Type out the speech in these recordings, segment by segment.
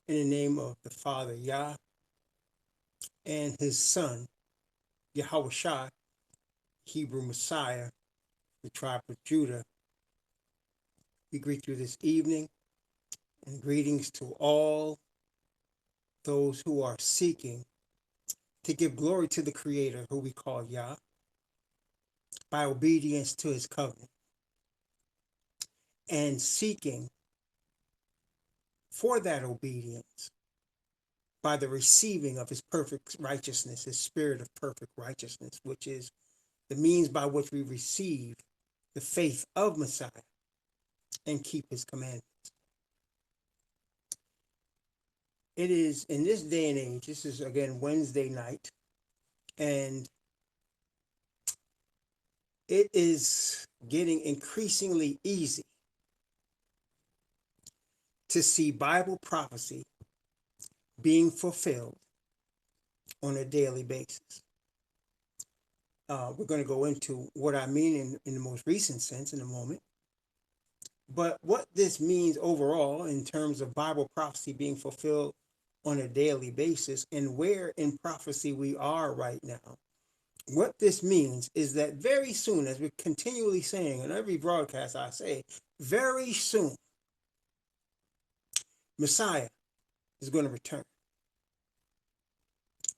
In the name of the Father, Yah, and his Son, Yahweh Shai, Hebrew Messiah, the tribe of Judah, we greet you this evening, and greetings to all those who are seeking to give glory to the Creator, who we call Yah, by obedience to his covenant, and seeking for that obedience by the receiving of his perfect righteousness, his spirit of perfect righteousness, which is the means by which we receive the faith of Messiah and keep his commandments. It is in this day and age, this is again Wednesday night, and it is getting increasingly easy to see Bible prophecy being fulfilled on a daily basis. We're going to go into what I mean in the most recent sense in a moment. But what this means overall in terms of Bible prophecy being fulfilled on a daily basis and where in prophecy we are right now, what this means is that very soon, as we're continually saying in every broadcast I say, very soon, Messiah is going to return.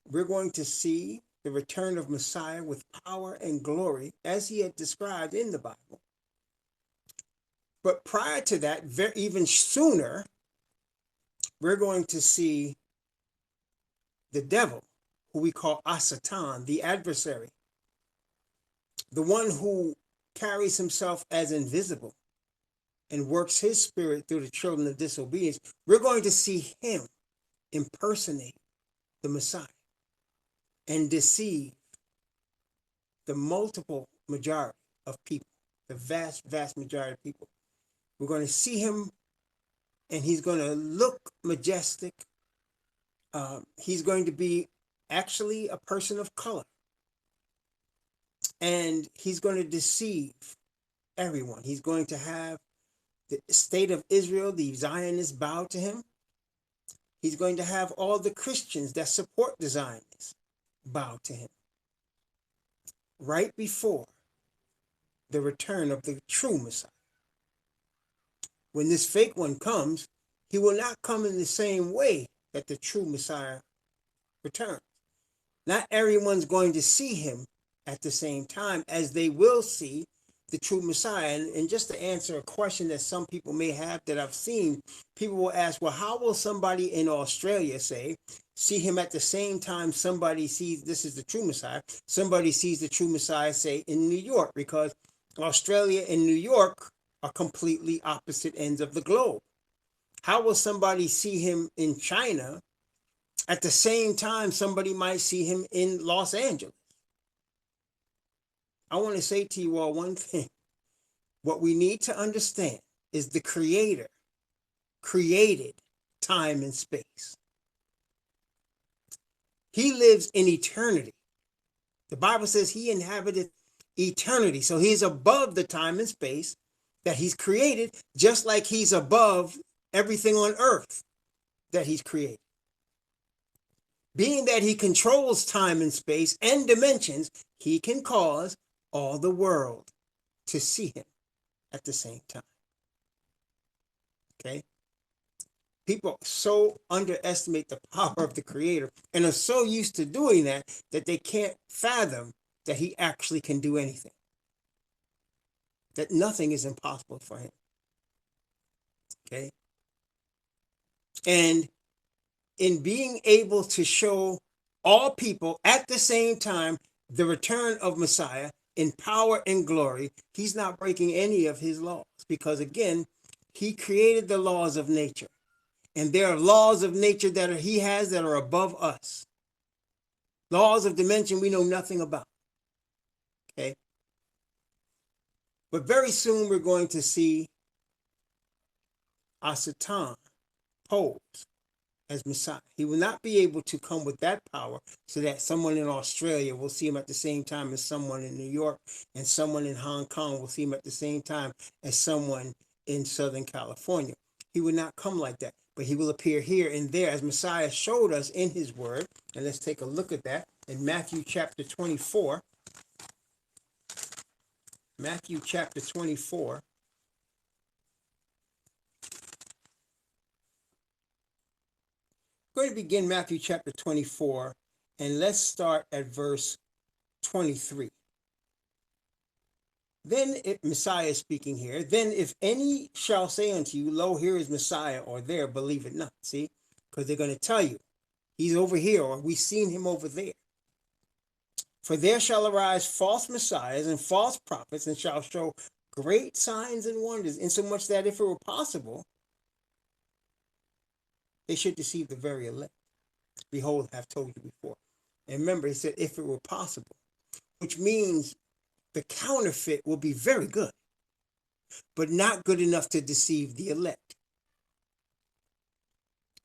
We're going to see the return of Messiah with power and glory as he had described in the Bible. But prior to that, even sooner, we're going to see the devil, who we call Asatan, the adversary, the one who carries himself as invisible and works his spirit through the children of disobedience. We're going to see him impersonate the Messiah and deceive the multiple majority of people, the vast, vast majority of people. We're going to see him, and he's going to look majestic. He's going to be actually a person of color. And he's going to deceive everyone. He's going to have the state of Israel, the Zionists, bow to him. He's going to have all the Christians that support the Zionists bow to him. Right before the return of the true Messiah. When this fake one comes, he will not come in the same way that the true Messiah returns. Not everyone's going to see him at the same time as they will see the true Messiah. And just to answer a question that some people may have that I've seen, people will ask, well, how will somebody in Australia, say, see him at the same time somebody sees this is the true Messiah, somebody sees the true Messiah, say, in New York, because Australia and New York are completely opposite ends of the globe. How will somebody see him in China at the same time somebody might see him in Los Angeles? I want to say to you all one thing. What we need to understand is the Creator created time and space. He lives in eternity. The Bible says he inhabited eternity. So he's above the time and space that he's created, just like he's above everything on earth that he's created. Being that he controls time and space and dimensions, he can cause all the world to see him at the same time. Okay? People so underestimate the power of the Creator and are so used to doing that they can't fathom that he actually can do anything. That nothing is impossible for him. Okay? And in being able to show all people at the same time the return of Messiah in power and glory, he's not breaking any of his laws, because again, he created the laws of nature. And there are laws of nature that he has that are above us. Laws of dimension we know nothing about. Okay? But very soon we're going to see Asatan posed as Messiah. He will not be able to come with that power so that someone in Australia will see him at the same time as someone in New York, and someone in Hong Kong will see him at the same time as someone in Southern California. He would not come like that. but he will appear here and there as Messiah showed us in his word. And let's take a look at that in Matthew chapter 24. Matthew chapter 24. I'm going to begin Matthew chapter 24, and let's start at verse 23. Then, Messiah is speaking here, then if any shall say unto you, lo, here is Messiah, or there, believe it not. See, because they're going to tell you, he's over here, or we've seen him over there. For there shall arise false messiahs and false prophets, and shall show great signs and wonders, insomuch that if it were possible, they should deceive the very elect. Behold, I have told you before. And remember, he said, if it were possible, which means the counterfeit will be very good, but not good enough to deceive the elect.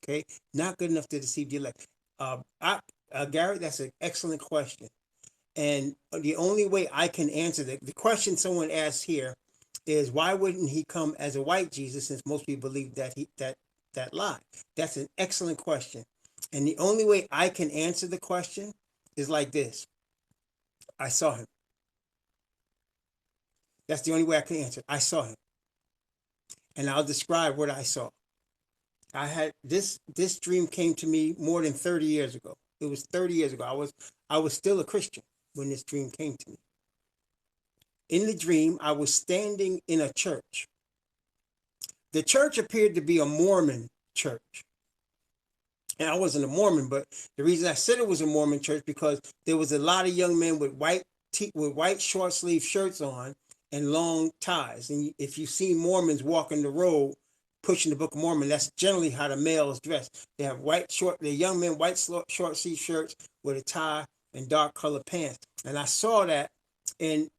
Okay, not good enough to deceive the elect. Garrett, that's an excellent question. And the only way I can answer the question someone asked here is, why wouldn't he come as a white Jesus, since most people believe that that lie? That's an excellent question. And the only way I can answer the question is like this. I saw him. That's the only way I can answer. I saw him. And I'll describe what I saw. I had this dream came to me more than 30 years ago. It was 30 years ago. I was still a Christian when this dream came to me. In the dream, I was standing in a church. The church appeared to be a Mormon church. And I wasn't a Mormon, but the reason I said it was a Mormon church because there was a lot of young men with white short sleeve shirts on and long ties. And if you've seen Mormons walking the road pushing the Book of Mormon, that's generally how the males dress. They have the young men, white short sleeve shirts with a tie and dark colored pants. And I saw that, and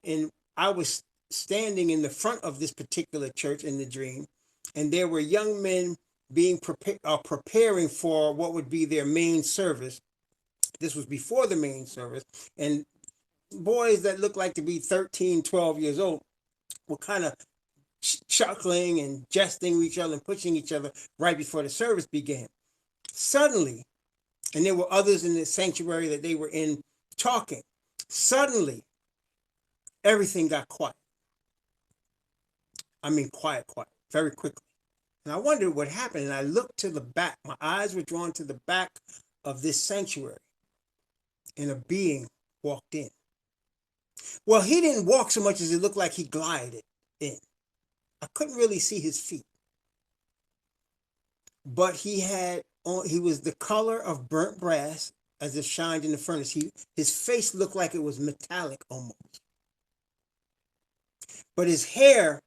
I was standing in the front of this particular church in the dream, and there were young men being preparing for what would be their main service. This was before the main service, and boys that looked like to be 13, 12 years old were kind of chuckling and jesting with each other and pushing each other right before the service began. Suddenly, and there were others in the sanctuary that they were in talking, suddenly everything got quiet. I mean quiet, very quickly. And I wondered what happened, and I looked to the back. My eyes were drawn to the back of this sanctuary, and a being walked in. Well, he didn't walk so much as it looked like he glided in. I couldn't really see his feet. But he was the color of burnt brass as if shined in the furnace. His face looked like it was metallic almost. But his hair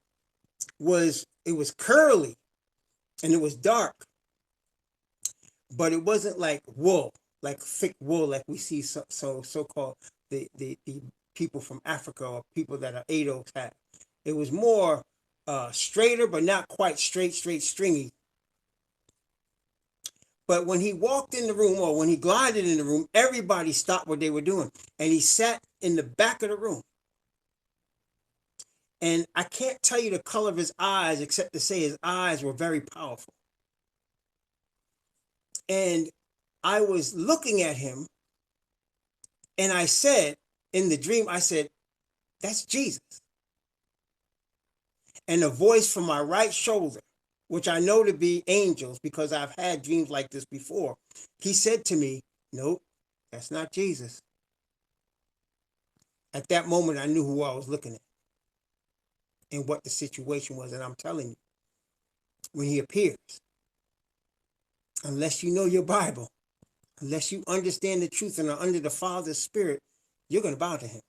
was curly and it was dark. But it wasn't like wool, like thick wool like we see so-called the people from Africa or people that are Ados have. It was more straighter, but not quite straight, stringy. But when he walked in the room, or when he glided in the room, everybody stopped what they were doing. And he sat in the back of the room. And I can't tell you the color of his eyes, except to say his eyes were very powerful. And I was looking at him, and I said, in the dream, I said, that's Jesus. And a voice from my right shoulder, which I know to be angels because I've had dreams like this before, he said to me, nope, that's not Jesus. At that moment, I knew who I was looking at and what the situation was. And I'm telling you, when he appears, unless you know your Bible, unless you understand the truth and are under the Father's Spirit, you're going to bow to him.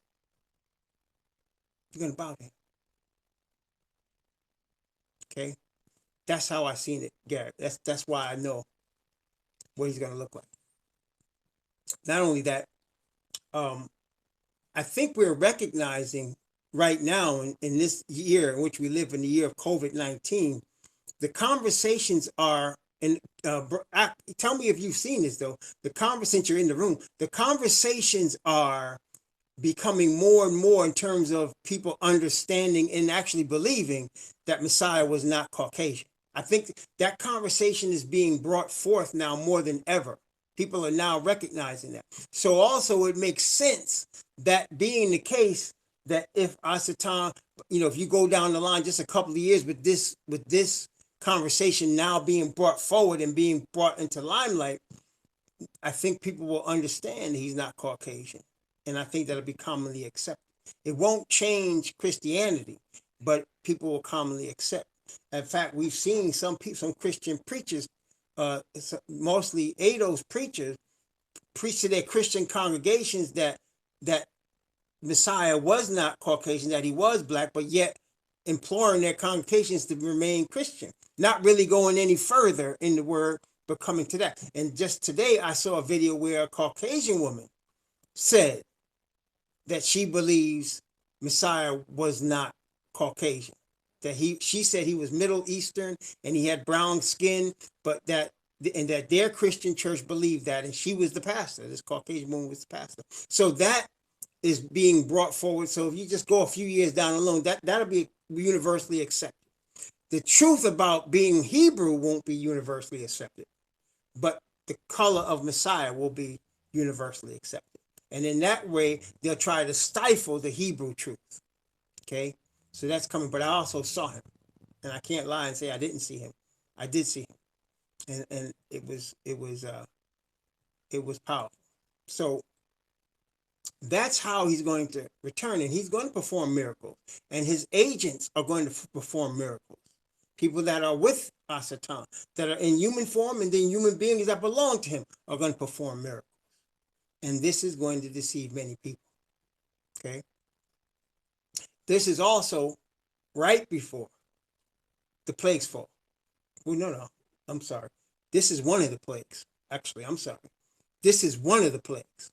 You're going to bow to him. Okay? That's how I seen it, Garrett. That's why I know what he's going to look like. Not only that, I think we're recognizing right now in this year in which we live, in the year of COVID-19, the conversations are, and tell me if you've seen this though, the conversations, you're in the room, the conversations are becoming more and more in terms of people understanding and actually believing that Messiah was not Caucasian. I think that conversation is being brought forth now more than ever. People are now recognizing that. So also it makes sense that being the case, that if Asatan, if you go down the line just a couple of years with this conversation now being brought forward and being brought into limelight, I think people will understand he's not Caucasian. And I think that'll be commonly accepted. It won't change Christianity, but people will commonly accept. In fact, we've seen some Christian preachers, mostly ADOS preachers, preach to their Christian congregations that Messiah was not Caucasian, that he was black, but yet imploring their congregations to remain Christian, not really going any further in the word, but coming to that. And just today, I saw a video where a Caucasian woman said that she believes Messiah was not Caucasian, that she said he was Middle Eastern and he had brown skin, but that their Christian church believed that, and she was the pastor. This Caucasian woman was the pastor. So that is being brought forward. So if you just go a few years down the line, that'll be universally accepted. The truth about being Hebrew won't be universally accepted, but the color of Messiah will be universally accepted. And in that way, they'll try to stifle the Hebrew truth. Okay, so that's coming. But I also saw him, and I can't lie and say I didn't see him. I did see him, and it was powerful. So that's how he's going to return, and he's going to perform miracles, and his agents are going to perform miracles. People that are with Asatan, that are in human form, and then human beings that belong to him are going to perform miracles. And this is going to deceive many people. Okay? This is also right before the plagues fall. Well, no, I'm sorry. This is one of the plagues. Actually, I'm sorry. This is one of the plagues.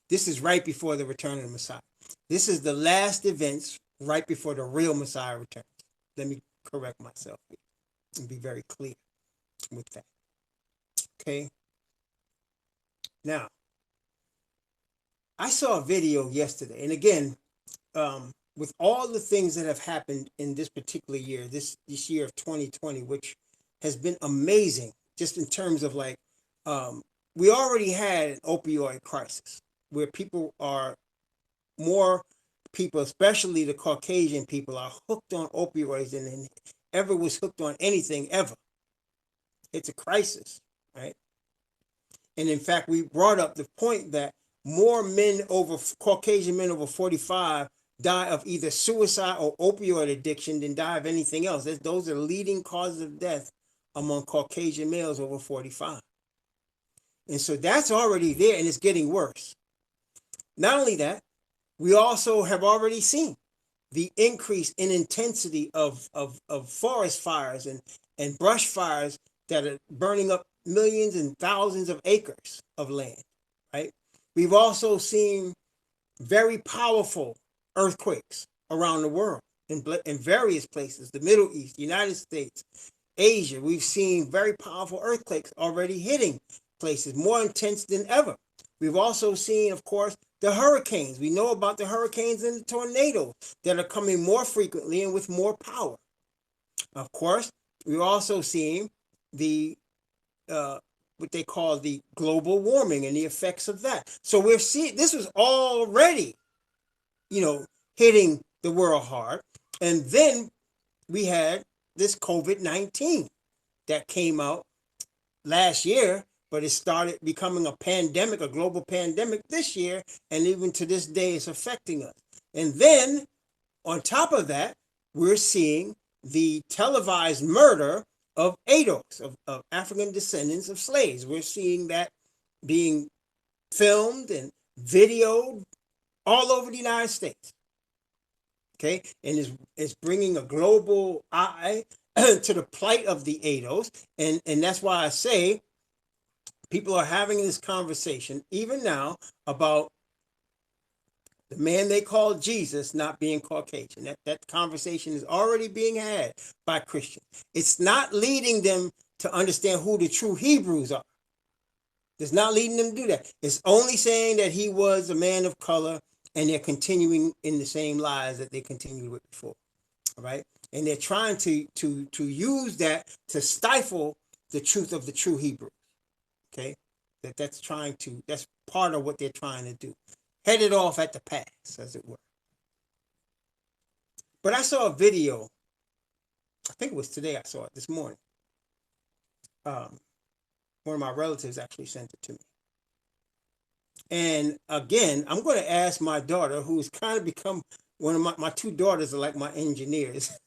This is right before the return of the Messiah. This is the last events right before the real Messiah returns. Let me correct myself here and be very clear with that. Okay? Now, I saw a video yesterday, and again, with all the things that have happened in this particular year, this year of 2020, which has been amazing, just in terms of like, we already had an opioid crisis where more people, especially the Caucasian people, are hooked on opioids than ever was hooked on anything ever. It's a crisis, right? And in fact, we brought up the point that more Caucasian men over 45 die of either suicide or opioid addiction than die of anything else. Those are leading causes of death among Caucasian males over 45. And so that's already there, and it's getting worse. Not only that, we also have already seen the increase in intensity of forest fires and brush fires that are burning up millions and thousands of acres of land, right? We've also seen very powerful earthquakes around the world in various places, the Middle East, the United States, Asia. We've seen very powerful earthquakes already hitting places, more intense than ever. We've also seen, of course, the hurricanes. We know about the hurricanes and the tornadoes that are coming more frequently and with more power. Of course, we're also seeing the what they call the global warming and the effects of that. So we're seeing this was already, hitting the world hard. And then we had this COVID-19 that came out last year, but it started becoming a pandemic, a global pandemic this year, and even to this day it's affecting us. And then on top of that, we're seeing the televised murder of ADOS, of African descendants of slaves. We're seeing that being filmed and videoed all over the United States. Okay, and it's bringing a global eye to the plight of the ADOS, and that's why I say people are having this conversation even now about the man they call Jesus not being Caucasian. That conversation is already being had by Christians. It's not leading them to understand who the true Hebrews are. It's not leading them to do that. It's only saying that he was a man of color, and they're continuing in the same lies that they continued with before. All right. And they're trying to use that to stifle the truth of the true Hebrew. Okay, that's part of what they're trying to do. Head it off at the pass, as it were. But I saw a video. I think it was today. I saw it this morning. One of my relatives actually sent it to me. And again, I'm going to ask my daughter, who's kind of become one of my two daughters are like my engineers.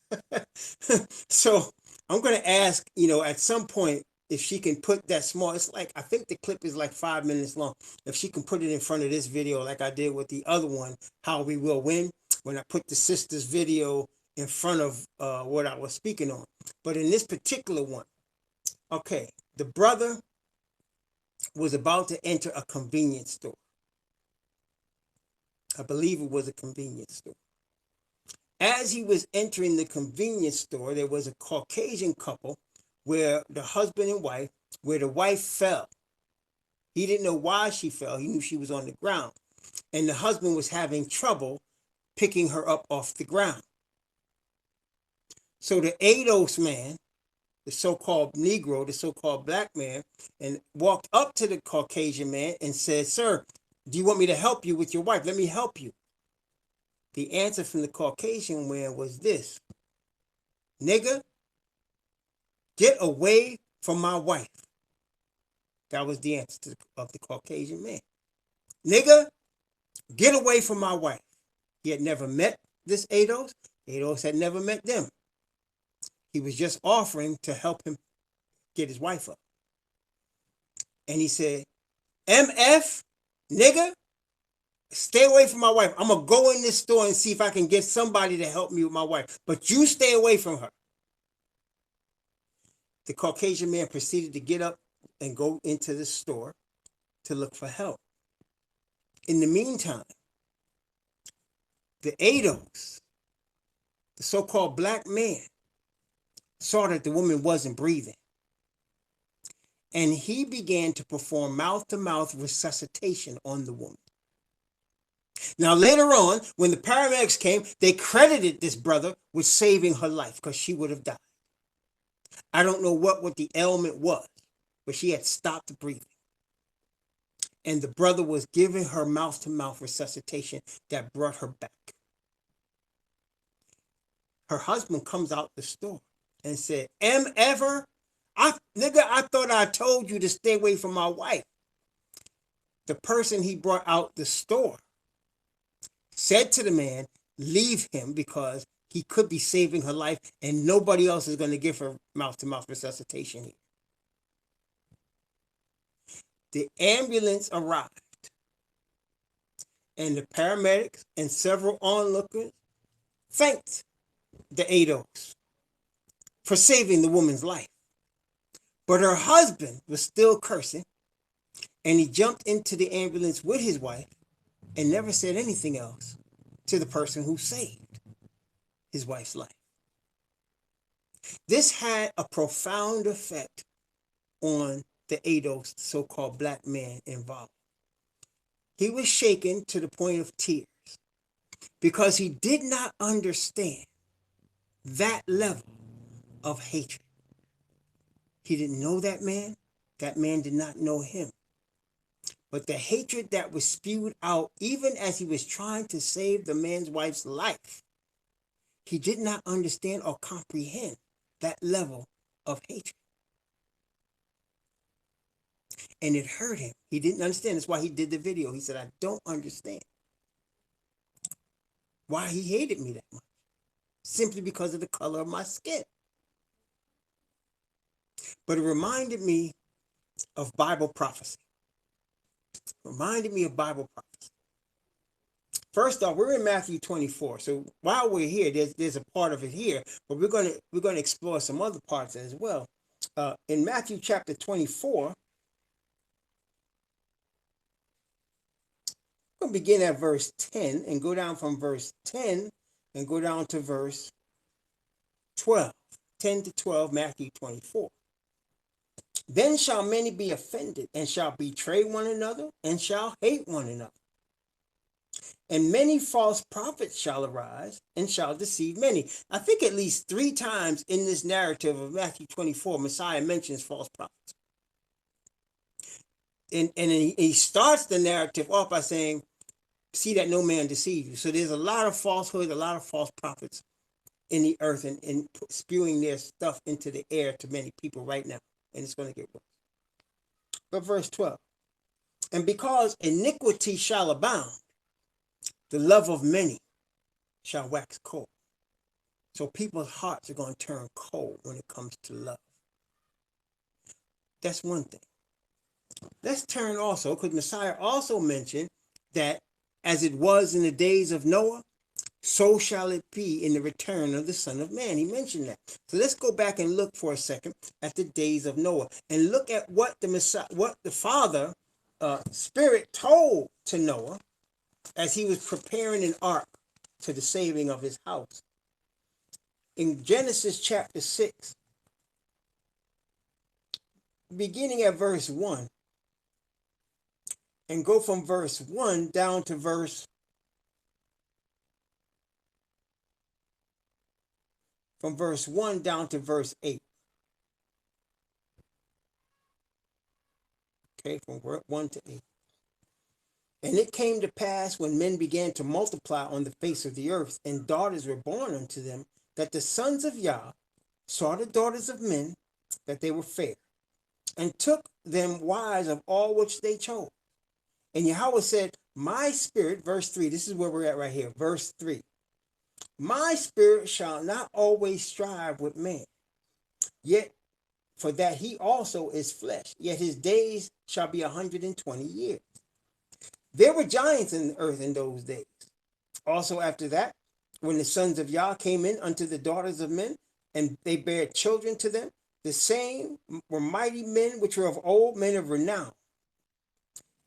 So I'm going to ask, at some point, if she can put that small, it's like, I think the clip is like 5 minutes long. If she can put it in front of this video, like I did with the other one, How We Will Win, when I put the sister's video in front of what I was speaking on. But in this particular one, okay, the brother was about to enter a convenience store. I believe it was a convenience store. As he was entering the convenience store, there was a Caucasian couple where the husband and wife, where the wife fell. He didn't know why she fell. He knew she was on the ground. And the husband was having trouble picking her up off the ground. So the ADOS man, the so-called Negro, the so-called black man, and walked up to the Caucasian man and said, "Sir, do you want me to help you with your wife? Let me help you." The answer from the Caucasian man was this: "Nigga, get away from my wife." That was the answer of the Caucasian man. "Nigga, get away from my wife." He had never met this ADOS. ADOS had never met them. He was just offering to help him get his wife up. And he said, "MF, nigga, stay away from my wife. I'm going to go in this store and see if I can get somebody to help me with my wife. But you stay away from her." The Caucasian man proceeded to get up and go into the store to look for help. In the meantime, the ADOS, the so-called black man, saw that the woman wasn't breathing. And he began to perform mouth-to-mouth resuscitation on the woman. Now, later on, when the paramedics came, they credited this brother with saving her life because she would have died. I don't know what the ailment was, but she had stopped breathing. And the brother was giving her mouth-to-mouth resuscitation that brought her back. Her husband comes out the store and said, "Nigga, I thought I told you to stay away from my wife." The person he brought out the store said to the man, "Leave him because he could be saving her life and nobody else is going to give her mouth-to-mouth resuscitation here." The ambulance arrived and the paramedics and several onlookers thanked the ADOS for saving the woman's life. But her husband was still cursing, and he jumped into the ambulance with his wife and never said anything else to the person who saved his wife's life. This had a profound effect on the ADOS, so-called black man involved. He was shaken to the point of tears because he did not understand that level of hatred. He didn't know that man. That man did not know him. But the hatred that was spewed out, even as he was trying to save the man's wife's life, he did not understand or comprehend that level of hatred. And it hurt him. He didn't understand. That's why he did the video. He said, "I don't understand why he hated me that much. Simply because of the color of my skin." But it reminded me of Bible prophecy. Reminded me of Bible prophecy. First off, we're in Matthew 24. So while we're here, there's a part of it here, but we're gonna explore some other parts as well. In Matthew chapter 24, we're gonna begin at verse 10 and go down from verse 10 and go down to verse 12. 10 to 12, Matthew 24. "Then shall many be offended, and shall betray one another, and shall hate one another. And many false prophets shall arise and shall deceive many. I think at least 3 times in this narrative of Matthew 24, Messiah mentions false prophets. And he starts the narrative off by saying, see that no man deceive you. So there's a lot of falsehood, a lot of false prophets in the earth and spewing their stuff into the air to many people right now. And it's going to get worse. But verse 12, and because iniquity shall abound, the love of many shall wax cold. So people's hearts are going to turn cold when it comes to love. That's one thing. Let's turn also, because Messiah also mentioned that as it was in the days of Noah, so shall it be in the return of the Son of Man. He mentioned that. So let's go back and look for a second at the days of Noah and look at what the Messiah, what the Father Spirit told to Noah as he was preparing an ark to the saving of his house. In Genesis chapter 6, beginning at verse 1, and go from verse 1 down to verse 8. Okay, from 1 to 8. And it came to pass when men began to multiply on the face of the earth, and daughters were born unto them, that the sons of Yah saw the daughters of men, that they were fair, and took them wives of all which they chose. And Yahweh said, my spirit, verse 3, this is where we're at right here, verse 3. My spirit shall not always strive with man, yet for that he also is flesh, yet his days shall be 120 years. There were giants in the earth in those days. Also after that, when the sons of Yah came in unto the daughters of men, and they bare children to them, the same were mighty men which were of old, men of renown.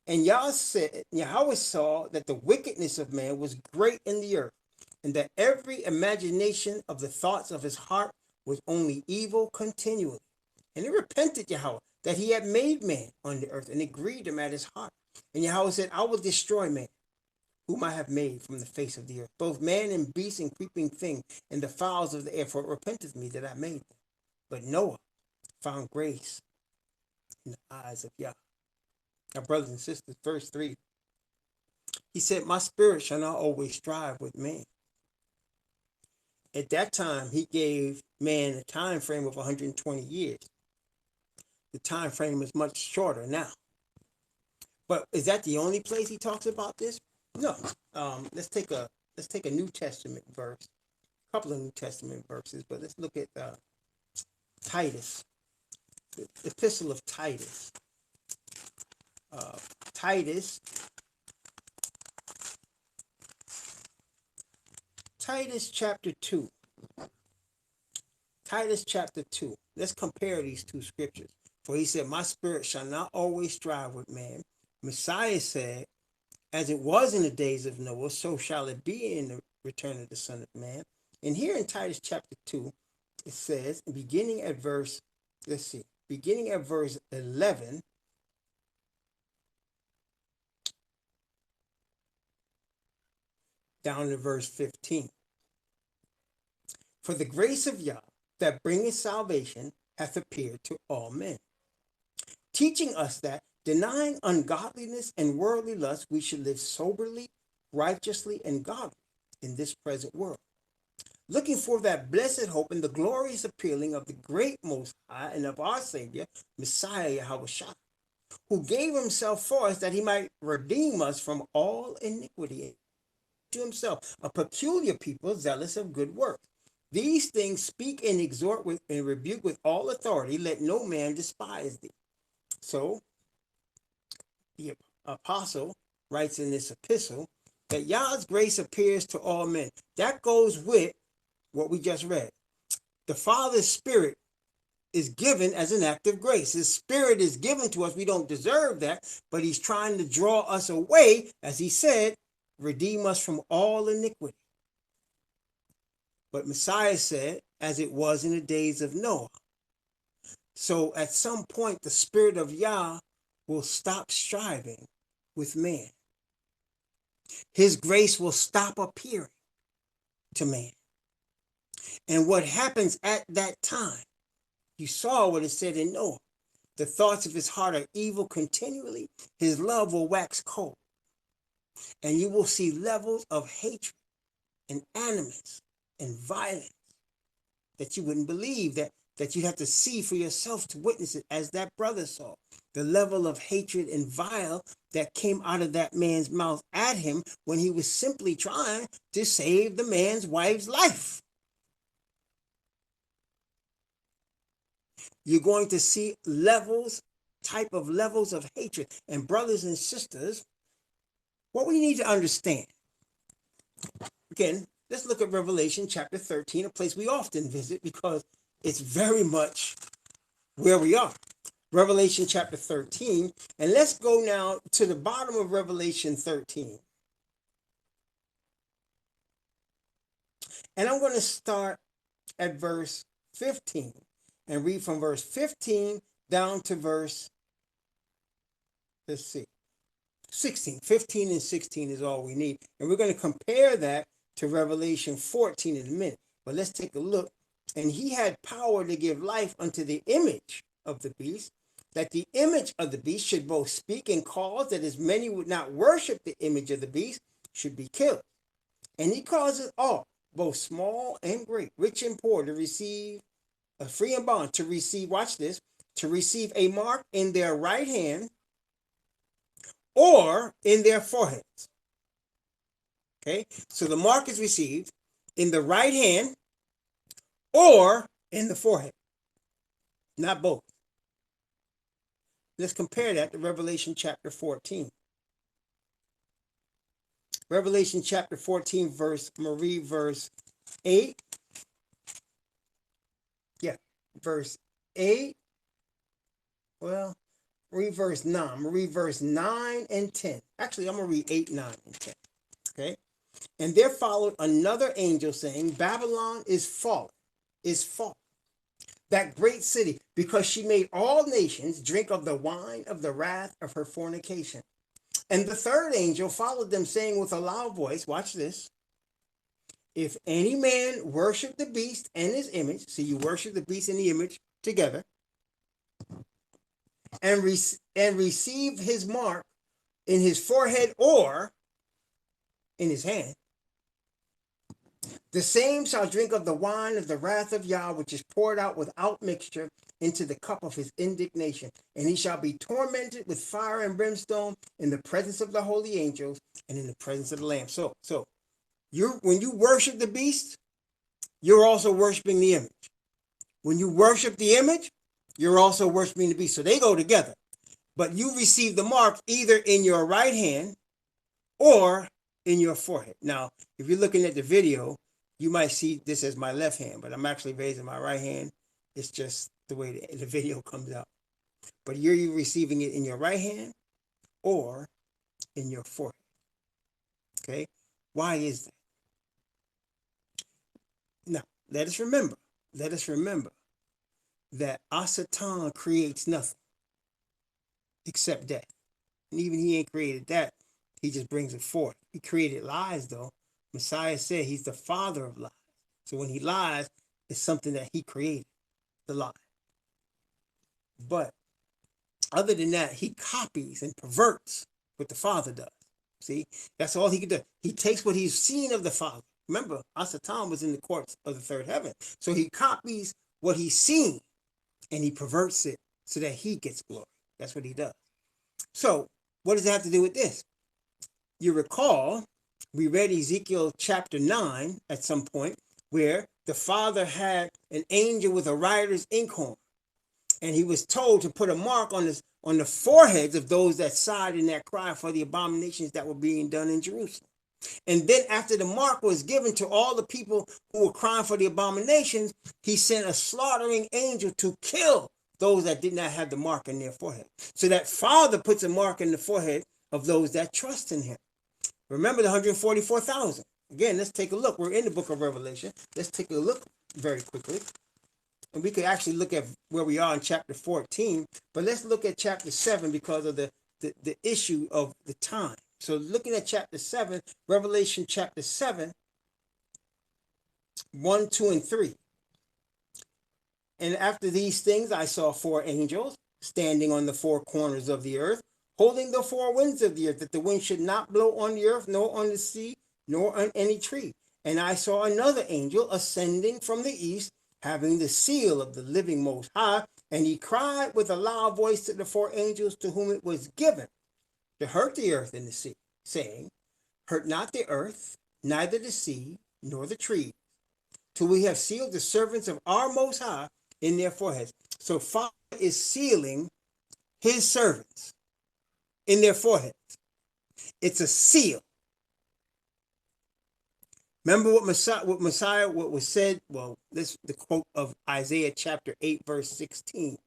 And Yahweh saw that the wickedness of man was great in the earth, and that every imagination of the thoughts of his heart was only evil continually. And he repented Yahweh that he had made man on the earth, and it grieved him at his heart. And Yahweh said, I will destroy man, whom I have made from the face of the earth, both man and beast and creeping thing, and the fowls of the air, for it repenteth me that I made them. But Noah found grace in the eyes of Yah. Now, brothers and sisters, verse 3, he said, my spirit shall not always strive with man. At that time, he gave man a time frame of 120 years. The time frame is much shorter now. But is that the only place he talks about this? No. Let's take a New Testament verse, a couple of New Testament verses, but let's look at Titus, the Epistle of Titus. Titus chapter 2. Titus chapter 2. Let's compare these two scriptures. For he said, my spirit shall not always strive with man. Messiah said, as it was in the days of Noah, so shall it be in the return of the Son of Man. And here in Titus chapter 2, it says, beginning at verse 11, down to verse 15. For the grace of Yah that bringeth salvation hath appeared to all men, teaching us that, denying ungodliness and worldly lust, we should live soberly, righteously, and godly in this present world, looking for that blessed hope and the glorious appearing of the great Most High and of our Savior, Messiah Yahushua, who gave himself for us that he might redeem us from all iniquity, to himself a peculiar people zealous of good works. These things speak and exhort with and rebuke with all authority. Let no man despise thee. So the apostle writes in this epistle that Yah's grace appears to all men. That goes with what we just read. The Father's Spirit is given as an act of grace. His Spirit is given to us. We don't deserve that, but he's trying to draw us away, as he said, redeem us from all iniquity. But Messiah said, as it was in the days of Noah. So at some point, the Spirit of Yah will stop striving with man. His grace will stop appearing to man. And what happens at that time, you saw what it said in Noah. The thoughts of his heart are evil continually. His love will wax cold. And you will see levels of hatred and animus and violence that you wouldn't believe, that you have to see for yourself to witness it, as that brother saw. The level of hatred and vile that came out of that man's mouth at him when he was simply trying to save the man's wife's life. You're going to see type of levels of hatred. And brothers and sisters, what we need to understand, again, let's look at Revelation chapter 13, a place we often visit because it's very much where we are. Revelation chapter 13, and let's go now to the bottom of Revelation 13. And I'm going to start at verse 15 and read from verse 15 down to verse, let's see, 16. 15 and 16 is all we need. And we're going to compare that to Revelation 14 in a minute. But let's take a look. And he had power to give life unto the image of the beast, that the image of the beast should both speak and cause that as many would not worship the image of the beast should be killed. And he causes all, both small and great, rich and poor, to receive, free and bond, to receive, watch this, to receive a mark in their right hand or in their foreheads. Okay, so the mark is received in the right hand or in the forehead, not both. Let's compare that to Revelation chapter 14. Revelation chapter 14, verse 8. Yeah, verse 8. Well, read verse 9. I'm going to read verse 9 and 10. Actually, I'm going to read 8, 9, and 10. Okay? And there followed another angel saying, Babylon is fallen, that great city, because she made all nations drink of the wine of the wrath of her fornication. And the third angel followed them, saying with a loud voice, watch this, if any man worship the beast and his image, so you worship the beast and the image together, and receive his mark in his forehead or in his hand, the same shall drink of the wine of the wrath of Yah, which is poured out without mixture into the cup of his indignation. And he shall be tormented with fire and brimstone in the presence of the holy angels and in the presence of the Lamb. So when you worship the beast, you're also worshiping the image. When you worship the image, you're also worshiping the beast. So they go together. But you receive the mark either in your right hand or in your forehead. Now, if you're looking at the video, you might see this as my left hand, but I'm actually raising my right hand. It's just the way the video comes out. But you're receiving it in your right hand or in your forehead. Okay? Why is that? Now, let us remember that Asatan creates nothing except death. And even he ain't created that. He just brings it forth. He created lies, though. Messiah said he's the father of lies. So when he lies, it's something that he created, the lie. But other than that, he copies and perverts what the father does. See, that's all he can do. He takes what he's seen of the father. Remember, Asatan was in the courts of the third heaven. So he copies what he's seen and he perverts it so that he gets glory. That's what he does. So what does it have to do with this? You recall, we read Ezekiel chapter 9 at some point, where the father had an angel with a writer's inkhorn, and he was told to put a mark on the foreheads of those that sighed and that cried for the abominations that were being done in Jerusalem. And then after the mark was given to all the people who were crying for the abominations, he sent a slaughtering angel to kill those that did not have the mark in their forehead. So that father puts a mark in the forehead of those that trust in him. Remember the 144,000. Again, let's take a look. We're in the book of Revelation. Let's take a look very quickly. And we could actually look at where we are in chapter 14. But let's look at chapter 7 because of the issue of the time. So looking at chapter 7, Revelation chapter 7, 1, 2, and 3. And after these things, I saw 4 angels standing on the 4 corners of the earth, holding the 4 winds of the earth, that the wind should not blow on the earth, nor on the sea, nor on any tree. And I saw another angel ascending from the east, having the seal of the living Most High. And he cried with a loud voice to the 4 angels to whom it was given to hurt the earth and the sea, saying, hurt not the earth, neither the sea, nor the trees, till we have sealed the servants of our Most High in their foreheads. So Father is sealing his servants in their foreheads. It's a seal. Remember what was said? Well, this the quote of Isaiah chapter 8, verse 16.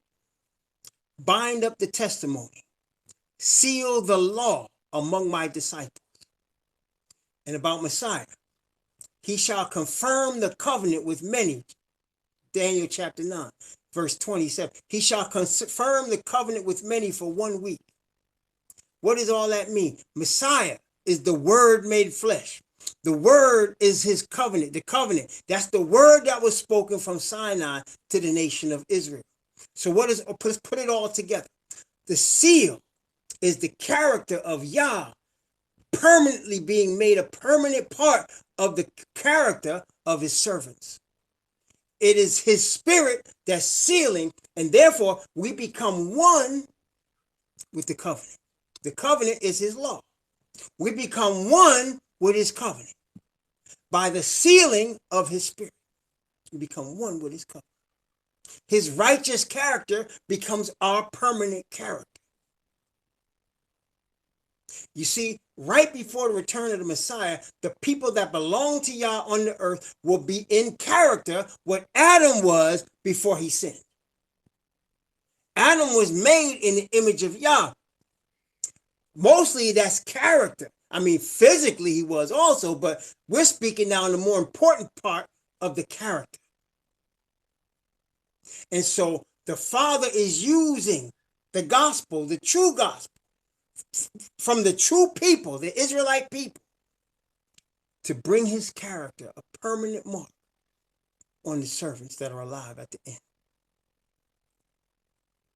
Bind up the testimony, seal the law among my disciples. And about Messiah, he shall confirm the covenant with many. Daniel chapter 9, verse 27. He shall confirm the covenant with many for 1 week. What does all that mean? Messiah is the word made flesh. The word is his covenant, the covenant. That's the word that was spoken from Sinai to the nation of Israel. So let's put it all together. The seal is the character of Yah permanently being made a permanent part of the character of his servants. It is his spirit that's sealing, and therefore we become one with the covenant. The covenant is his law. We become one with his covenant. By the sealing of his spirit, we become one with his covenant. His righteous character becomes our permanent character. You see, right before the return of the Messiah, the people that belong to Yah on the earth will be in character what Adam was before he sinned. Adam was made in the image of Yah. Mostly that's character. I mean, physically he was also, but we're speaking now on the more important part of the character. And so the Father is using the gospel, the true gospel, from the true people, the Israelite people, to bring his character, a permanent mark on the servants that are alive at the end.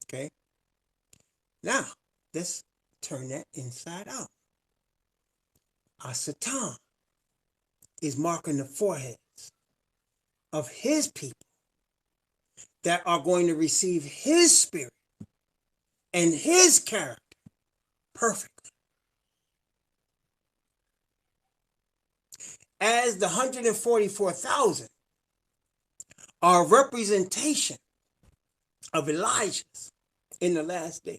Okay? Now, let's turn that inside out. Satan is marking the foreheads of his people that are going to receive his spirit and his character perfectly. As the 144,000 are a representation of Elijah's in the last days,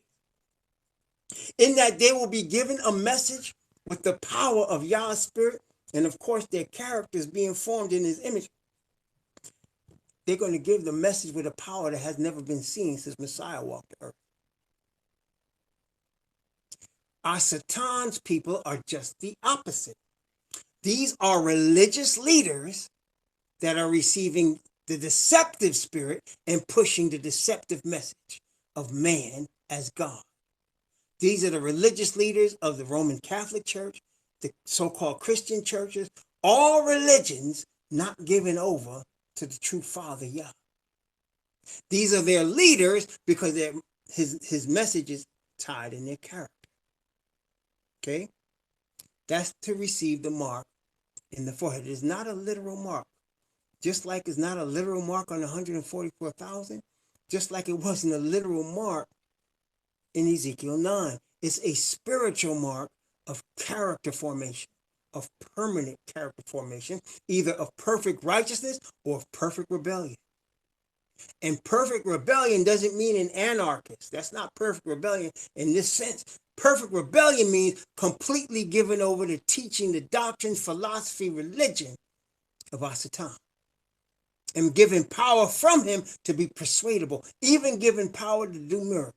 in that they will be given a message with the power of Yah's spirit, and of course their characters being formed in his image. They're going to give the message with a power that has never been seen since Messiah walked the earth. Satan's people are just the opposite. These are religious leaders that are receiving the deceptive spirit and pushing the deceptive message of man as God. These are the religious leaders of the Roman Catholic Church, the so-called Christian churches, all religions not given over to the true Father Yah. These are their leaders because his message is tied in their character. Okay? That's to receive the mark in the forehead. It is not a literal mark. Just like it's not a literal mark on 144,000, just like it wasn't a literal mark in Ezekiel 9. It's a spiritual mark of character formation, of permanent character formation, either of perfect righteousness or of perfect rebellion. And perfect rebellion doesn't mean an anarchist. That's not perfect rebellion in this sense. Perfect rebellion means completely given over to teaching the doctrines, philosophy, religion of Satan, and given power from him to be persuadable, even given power to do miracles.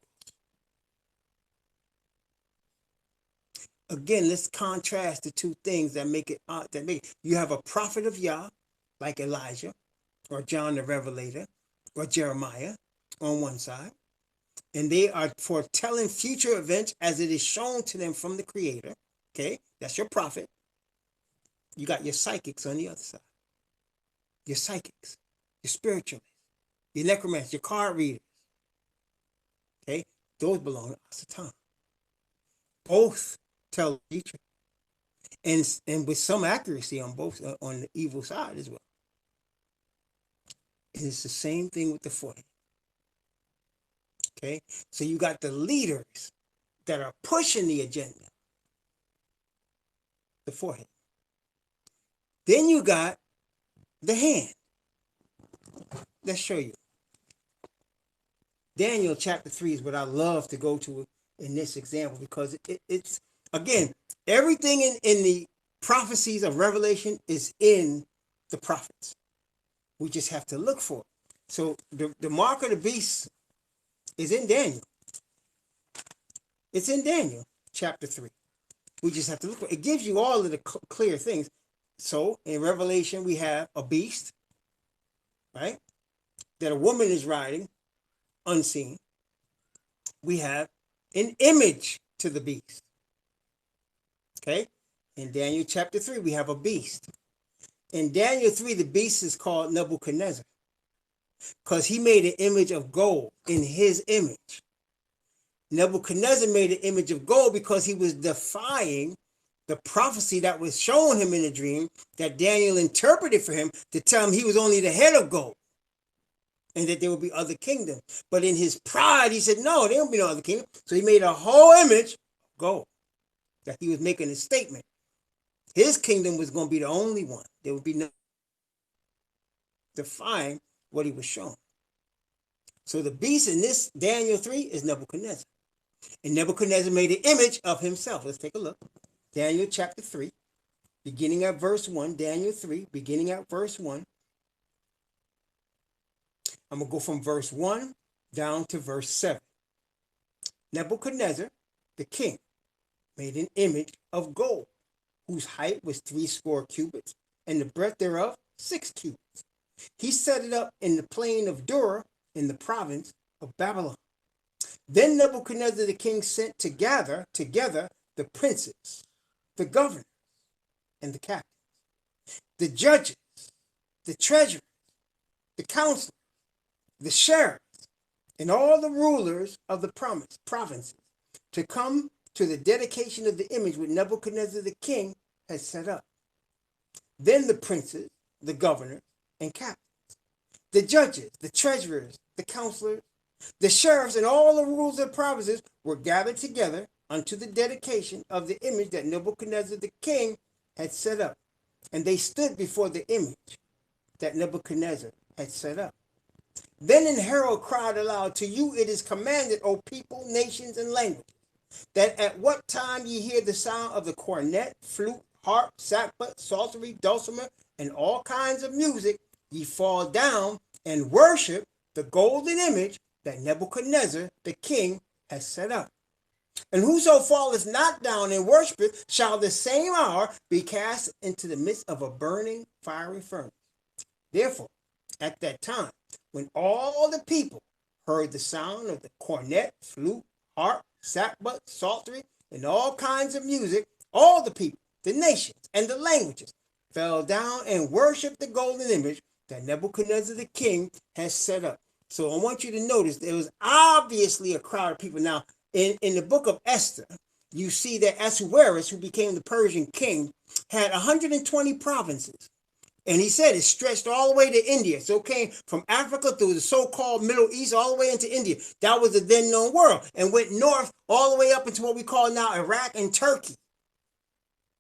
Again, let's contrast the two things that make it. You have a prophet of Yah, like Elijah, or John the Revelator, or Jeremiah on one side, and they are foretelling future events as it is shown to them from the Creator. Okay, that's your prophet. You got your psychics on the other side. Your psychics, your spiritualists, your necromancers, your card readers. Okay, those belong to Asatan. Both tell the truth, and with some accuracy on both on the evil side as well. And it's the same thing with the forehead. Okay, so you got the leaders that are pushing the agenda, the forehead. Then you got the hand. Let's show you. Daniel chapter 3 is what I love to go to in this example, because it's, again, everything in the prophecies of Revelation is in the prophets. We just have to look for it. So the mark of the beast is in Daniel. It's in Daniel chapter 3. We just have to look for it. It gives you all of the clear things. So in Revelation, we have a beast, right? That a woman is riding, unseen. We have an image to the beast. Okay? In Daniel chapter 3, we have a beast. In Daniel 3, the beast is called Nebuchadnezzar, because he made an image of gold in his image. Nebuchadnezzar made an image of gold because he was defying the prophecy that was shown him in a dream that Daniel interpreted for him to tell him he was only the head of gold and that there would be other kingdoms. But in his pride, he said, no, there won't be no other kingdom. So he made a whole image of gold, that he was making a statement. His kingdom was going to be the only one. There would be no defying what he was shown. So the beast in this Daniel 3 is Nebuchadnezzar. And Nebuchadnezzar made an image of himself. Let's take a look. Daniel chapter 3, beginning at verse 1. Daniel 3, beginning at verse 1. I'm going to go from verse 1 down to verse 7. Nebuchadnezzar, the king, made an image of gold, whose height was 80 cubits, and the breadth thereof 6 cubits. He set it up in the plain of Dura, in the province of Babylon. Then Nebuchadnezzar the king sent to gather together the princes, the governors, and the captains, the judges, the treasurers, the counselors, the sheriffs, and all the rulers of the provinces to come to the dedication of the image which Nebuchadnezzar the king had set up. Then the princes, the governors, and captains, the judges, the treasurers, the counselors, the sheriffs, and all the rulers of the provinces were gathered together unto the dedication of the image that Nebuchadnezzar the king had set up. And they stood before the image that Nebuchadnezzar had set up. Then an herald cried aloud, to you it is commanded, O people, nations, and languages, that at what time ye hear the sound of the cornet, flute, harp, sackbut, psaltery, dulcimer, and all kinds of music, ye fall down and worship the golden image that Nebuchadnezzar the king has set up. And whoso falleth not down and worshipeth shall the same hour be cast into the midst of a burning fiery furnace. Therefore, at that time, when all the people heard the sound of the cornet, flute, harp, sackbut, psaltery, and all kinds of music, all the people, the nations, and the languages fell down and worshiped the golden image that Nebuchadnezzar the king has set up. So I want you to notice there was obviously a crowd of people. Now, in the book of Esther, you see that Ahasuerus, who became the Persian king, had 120 provinces. And he said it stretched all the way to India. So it came from Africa through the so-called Middle East all the way into India. That was the then known world. And went north all the way up into what we call now Iraq and Turkey.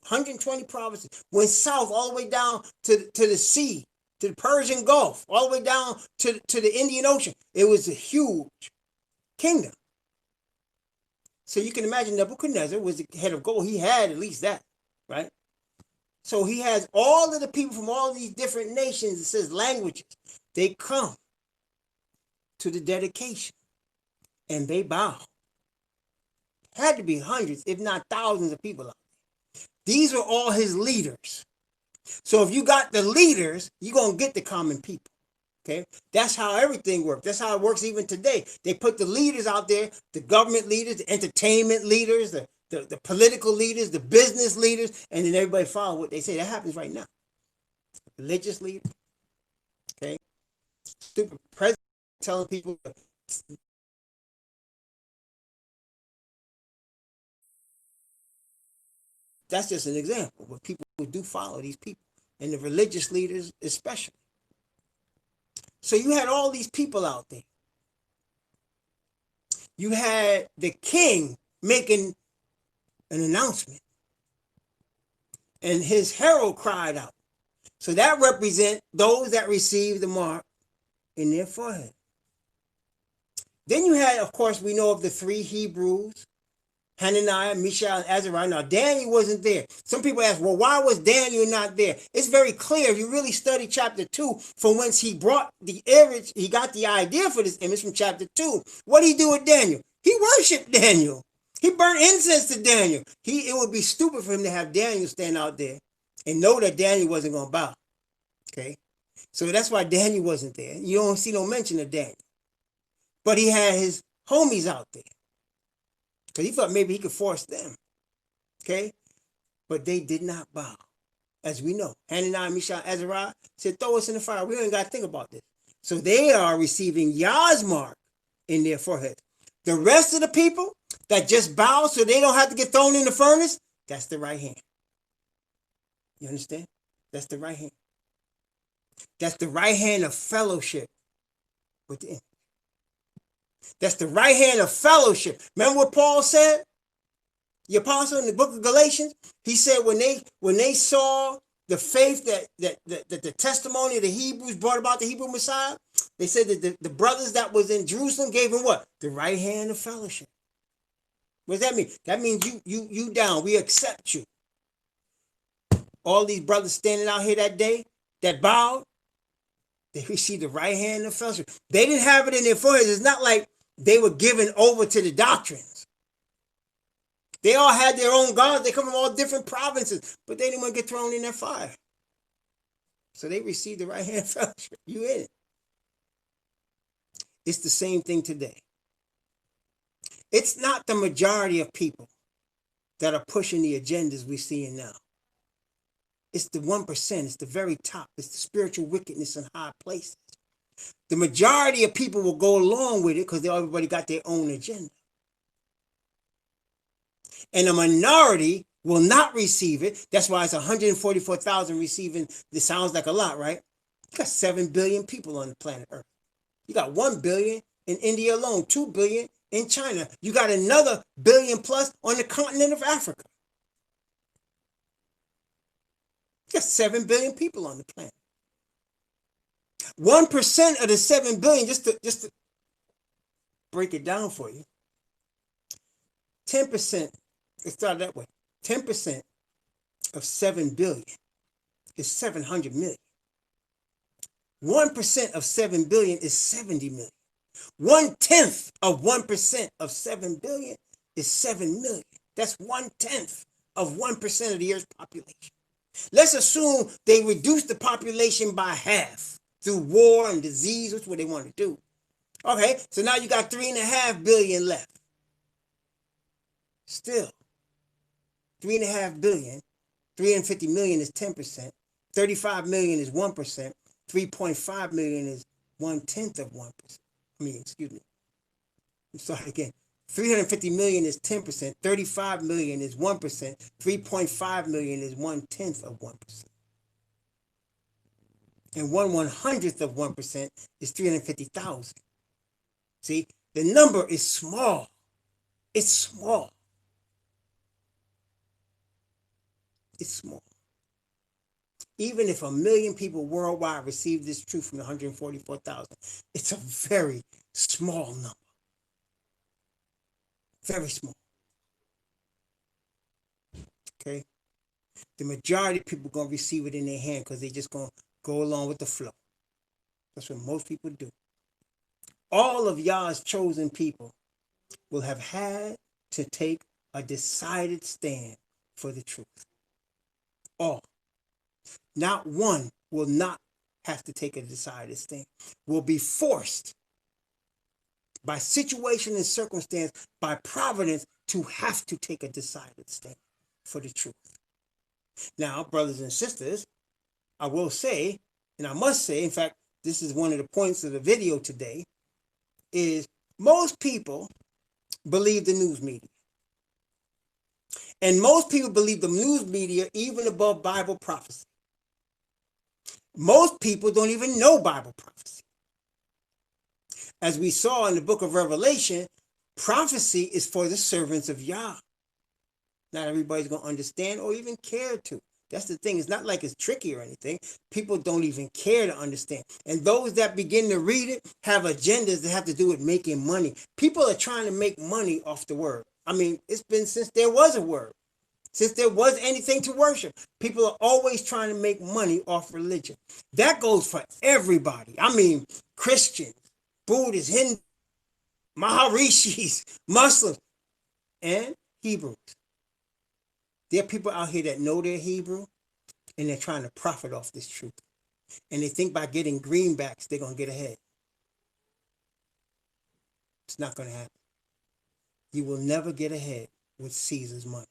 120 provinces. Went south all the way down to the sea, to the Persian Gulf, all the way down to the Indian Ocean. It was a huge kingdom. So you can imagine Nebuchadnezzar was the head of gold. He had at least that, right? So he has all of the people from all these different nations, it says languages. They come to the dedication and they bow. Had to be hundreds, if not thousands of people out there. These are all his leaders. So if you got the leaders, you're going to get the common people. Okay, that's how everything works. That's how it works even today. They put the leaders out there, the government leaders, the entertainment leaders, the political leaders, the business leaders, and then everybody follow what they say. That happens right now. Religious leaders, okay? Stupid president telling people. That's just an example, but people do follow these people, and the religious leaders especially. So you had all these people out there. You had the king making an announcement, and his herald cried out. So that represents those that receive the mark in their forehead. Then you had, of course, we know of the three Hebrews, Hananiah, Mishael, and Azariah. Now, Daniel wasn't there. Some people ask, well, why was Daniel not there? It's very clear if you really study chapter 2, from whence he brought the image, he got the idea for this image from chapter 2. What did he do with Daniel? He worshiped Daniel. He burnt incense to Daniel. It would be stupid for him to have Daniel stand out there and know that Daniel wasn't going to bow. Okay? So that's why Daniel wasn't there. You don't see no mention of Daniel. But he had his homies out there, because he thought maybe he could force them. Okay? But they did not bow. As we know, Hananiah, Mishael, Azariah said, throw us in the fire. We ain't got to think about this. So they are receiving Yah's mark in their foreheads. The rest of the people that just bow so they don't have to get thrown in the furnace, that's the right hand. You understand? That's the right hand. That's the right hand of fellowship with the enemy. That's the right hand of fellowship. Remember what Paul said? The apostle in the book of Galatians? He said when they saw the faith that the testimony of the Hebrews brought about the Hebrew Messiah, they said that the brothers that was in Jerusalem gave him what? The right hand of fellowship. What does that mean? That means you down. We accept you. All these brothers standing out here that day that bowed, they received the right hand of fellowship. They didn't have it in their foreheads. It's not like they were given over to the doctrines. They all had their own gods. They come from all different provinces, but they didn't want to get thrown in that fire. So they received the right hand of fellowship. You in it. It's the same thing today. It's not the majority of people that are pushing the agendas we're seeing now. It's the 1%. It's the very top. It's the spiritual wickedness in high places. The majority of people will go along with it because everybody got their own agenda. And a minority will not receive it. That's why it's 144,000 receiving. This sounds like a lot, right? You got 7 billion people on the planet Earth. You got 1 billion in India alone, 2 billion in China. You got another billion plus on the continent of Africa. You got 7 billion people on the planet. 1% of the 7 billion, just to break it down for you, 10%, let's start that way. 10% of 7 billion is 700 million. 1% of 7 billion is 70 million. 1/10 of 1% of 7 billion is 7 million. That's 1/10 of 1% of the Earth's population. Let's assume they reduce the population by half through war and disease, which is what they want to do. Okay, so now you got 3.5 billion left. Still, 3.5 billion, 350 million is 10%, 35 million is 1%, 3.5 million is 1/10 of 1%. Excuse me. I'm sorry again. 350 million is 10%, 35 million is 1%, 3.5 million is 1/10 of 1%. And 1/100th of 1% is 350,000. See, the number is small. It's small. It's small. Even if 1 million people worldwide receive this truth from the 144,000, it's a very small number. Very small. Okay? The majority of people are going to receive it in their hand because they're just going to go along with the flow. That's what most people do. All of Yah's chosen people will have had to take a decided stand for the truth. All. Not one will not have to take a decided stand. Will be forced by situation and circumstance, by providence, to have to take a decided stand for the truth. Now, brothers and sisters, I will say, and I must say, in fact, this is one of the points of the video today, is most people believe the news media. And most people believe the news media even above Bible prophecy. Most people don't even know Bible prophecy. As we saw in the book of Revelation, prophecy is for the servants of Yah. Not everybody's going to understand or even care to. That's the thing. It's not like it's tricky or anything. People don't even care to understand. And those that begin to read it have agendas that have to do with making money. People are trying to make money off the word. I mean, it's been since there was a word. Since there was anything to worship, people are always trying to make money off religion. That goes for everybody. I mean, Christians, Buddhists, Hindus, Maharishis, Muslims, and Hebrews. There are people out here that know their Hebrew, and they're trying to profit off this truth. And they think by getting greenbacks, they're going to get ahead. It's not going to happen. You will never get ahead with Caesar's money.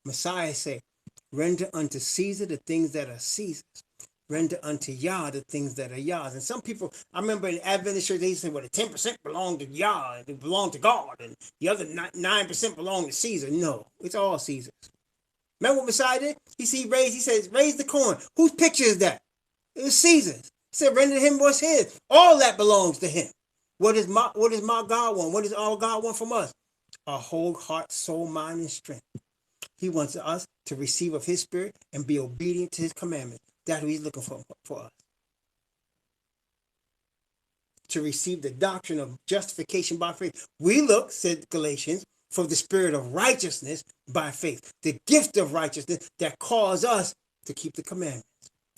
Messiah said, render unto Caesar the things that are Caesar's. Render unto Yah the things that are Yah's. And some people, I remember in Adventist church, they used to say, well, the 10% belong to Yah, they belong to God, and the other 9% belong to Caesar. No, it's all Caesar's. Remember what Messiah did? He says, raise the coin. Whose picture is that? It was Caesar's. He said, render him what's his. All that belongs to him. What does my God want? What does our God want from us? Our whole heart, soul, mind, and strength. He wants us to receive of his spirit and be obedient to his commandments. That's what he's looking for us. To receive the doctrine of justification by faith. We look, said Galatians, for the spirit of righteousness by faith. The gift of righteousness that calls us to keep the commandments.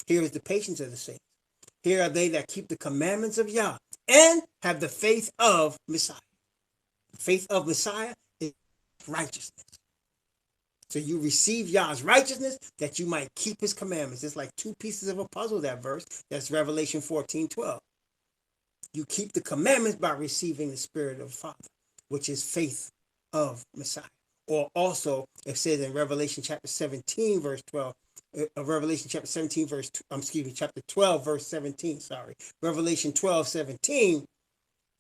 Here is the patience of the saints. Here are they that keep the commandments of Yah and have the faith of Messiah. Faith of Messiah is righteousness. So you receive Yah's righteousness that you might keep his commandments. It's like two pieces of a puzzle, that verse. That's Revelation 14:12. You keep the commandments by receiving the spirit of the Father, which is faith of Messiah. Or also, it says in Revelation chapter 17, verse 12, Revelation chapter 17, chapter 12, verse 17, Revelation 12:17,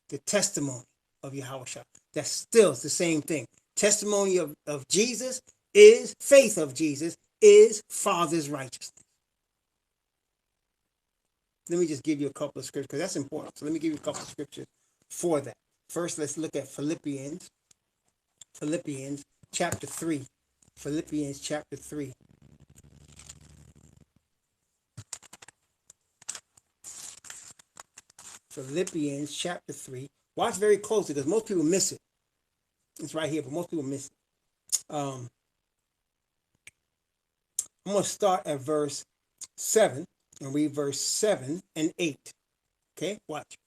the testimony of Yahushua. That's still the same thing. Testimony of Jesus is faith of Jesus, is Father's righteousness. Let me just give you a couple of scriptures, because that's important. So let me give you a couple of scriptures for that. First, let's look at Philippians chapter 3. Philippians chapter 3. Philippians chapter 3. Watch very closely, because most people miss it. It's right here, but most people miss it. I'm going to start at verse 7 and read verse 7 and 8. Okay, watch.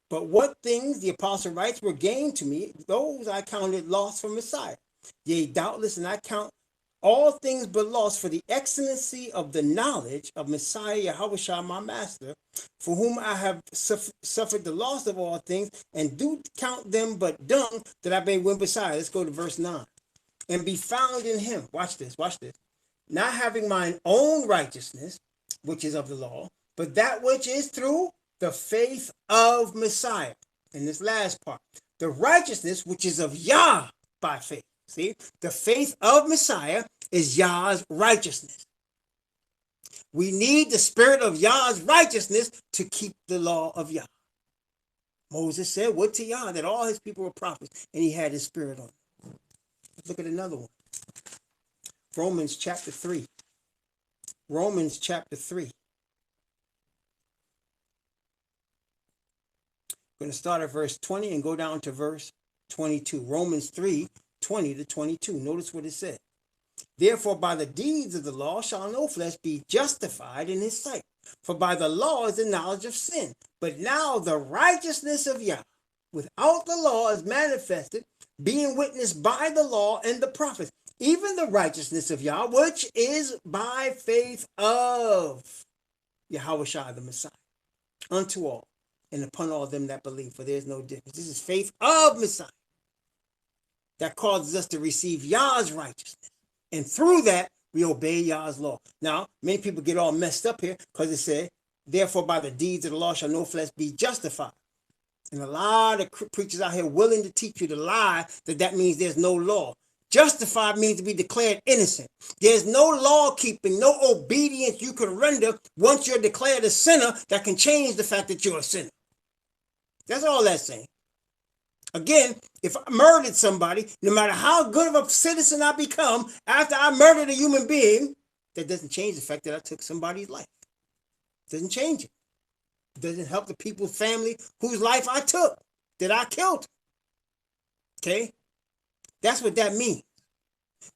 But what things, the apostle writes, were gained to me, those I counted loss for Messiah. Yea, doubtless, and I count all things but loss for the excellency of the knowledge of Messiah Yahushua, my master, for whom I have suffered the loss of all things, and do count them but dung, that I may win Messiah. Let's go to verse 9. And be found in him. Watch this. Not having mine own righteousness, which is of the law, but that which is through the faith of Messiah. In this last part, the righteousness which is of Yah by faith. See, the faith of Messiah is Yah's righteousness. We need the spirit of Yah's righteousness to keep the law of Yah. Moses said, would to Yah that all his people were prophets, and he had his spirit on them. Let's look at another one. Romans chapter 3. Romans chapter 3. We're going to start at verse 20 and go down to verse 22. Romans 3, 20 to 22. Notice what it said. Therefore, by the deeds of the law shall no flesh be justified in his sight. For by the law is the knowledge of sin. But now the righteousness of Yah without the law is manifested, being witnessed by the law and the prophets, even the righteousness of Yah, which is by faith of Yahushua the Messiah, unto all, and upon all them that believe, for there is no difference. This is faith of Messiah. that causes us to receive Yah's righteousness. And through that, we obey Yah's law. Now, many people get all messed up here because it said, therefore by the deeds of the law shall no flesh be justified. And a lot of preachers out here willing to teach you the lie that means there's no law. Justified means to be declared innocent. There's no law keeping, no obedience you can render once you're declared a sinner that can change the fact that you're a sinner. That's all that's saying. Again, if I murdered somebody, no matter how good of a citizen I become after I murdered a human being, that doesn't change the fact that I took somebody's life. It doesn't change it. It doesn't help the people's family whose life I took, that I killed. Okay? That's what that means.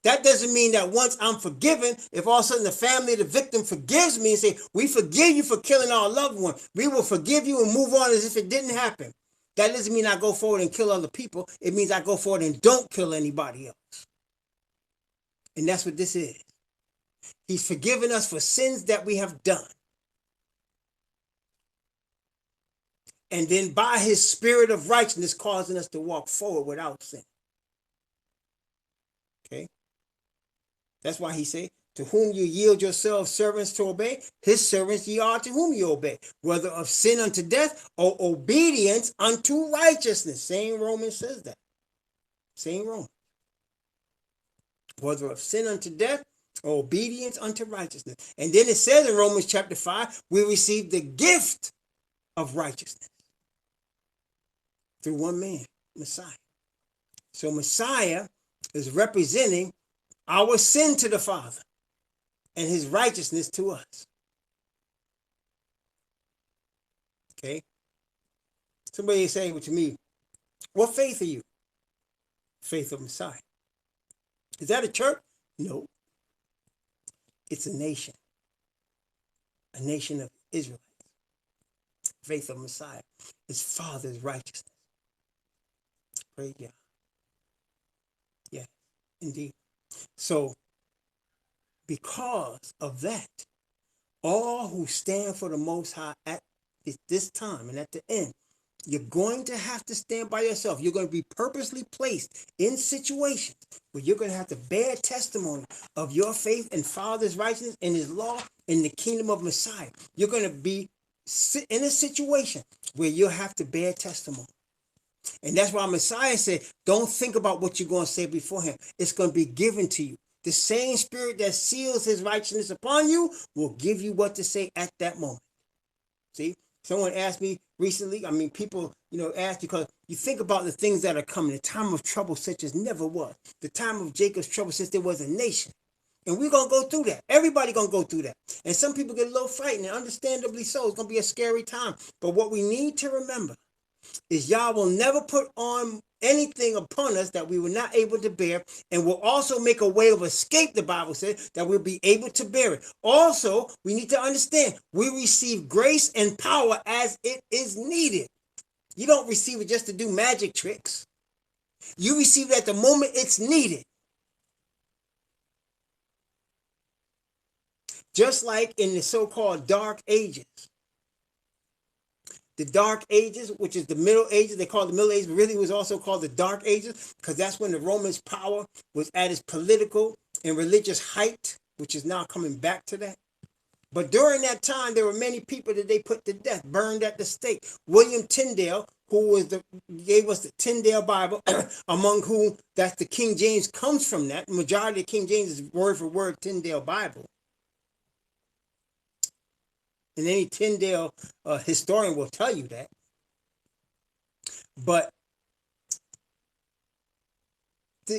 That doesn't mean that once I'm forgiven, if all of a sudden the family of the victim forgives me and say, we forgive you for killing our loved one, we will forgive you and move on as if it didn't happen. That doesn't mean I go forward and kill other people. It means I go forward and don't kill anybody else. And that's what this is. He's forgiven us for sins that we have done. And then by his spirit of righteousness causing us to walk forward without sin. Okay? That's why he said, to whom you yield yourselves servants to obey, his servants ye are to whom you obey, whether of sin unto death or obedience unto righteousness. Same Romans says that. Same Romans. Whether of sin unto death or obedience unto righteousness. And then it says in Romans chapter 5, we receive the gift of righteousness through one man, Messiah. So Messiah is representing our sin to the Father and his righteousness to us. Okay? Somebody is saying to me, what faith are you? Faith of Messiah. Is that a church? No. It's a nation. A nation of Israelites. Faith of Messiah. His Father's righteousness. Praise God. Yeah, indeed. So, because of that, all who stand for the Most High at this time and at the end, you're going to have to stand by yourself. You're going to be purposely placed in situations where you're going to have to bear testimony of your faith and Father's righteousness and his law in the kingdom of Messiah. You're going to be in a situation where you'll have to bear testimony. And that's why Messiah said, don't think about what you're going to say before him. It's going to be given to you. The same spirit that seals his righteousness upon you will give you what to say at that moment. See, someone asked me recently, people, ask because you think about the things that are coming, the time of trouble such as never was, the time of Jacob's trouble since there was a nation. And we're going to go through that. Everybody going to go through that. And some people get a little frightened, and understandably so. It's going to be a scary time. But what we need to remember is Yah will never put on anything upon us that we were not able to bear, and will also make a way of escape, the Bible says, that we'll be able to bear it. Also, we need to understand, we receive grace and power as it is needed. You don't receive it just to do magic tricks. You receive it at the moment it's needed. Just like in the so-called Dark Ages. The Dark Ages, which is the Middle Ages, they call it the Middle Ages, but really it was also called the Dark Ages, because that's when the Romans' power was at its political and religious height, which is now coming back to that. But during that time, there were many people that they put to death, burned at the stake. William Tyndale, who gave us the Tyndale Bible, among whom that's the King James comes from that. The majority of King James is word for word Tyndale Bible. And any Tyndale historian will tell you that. But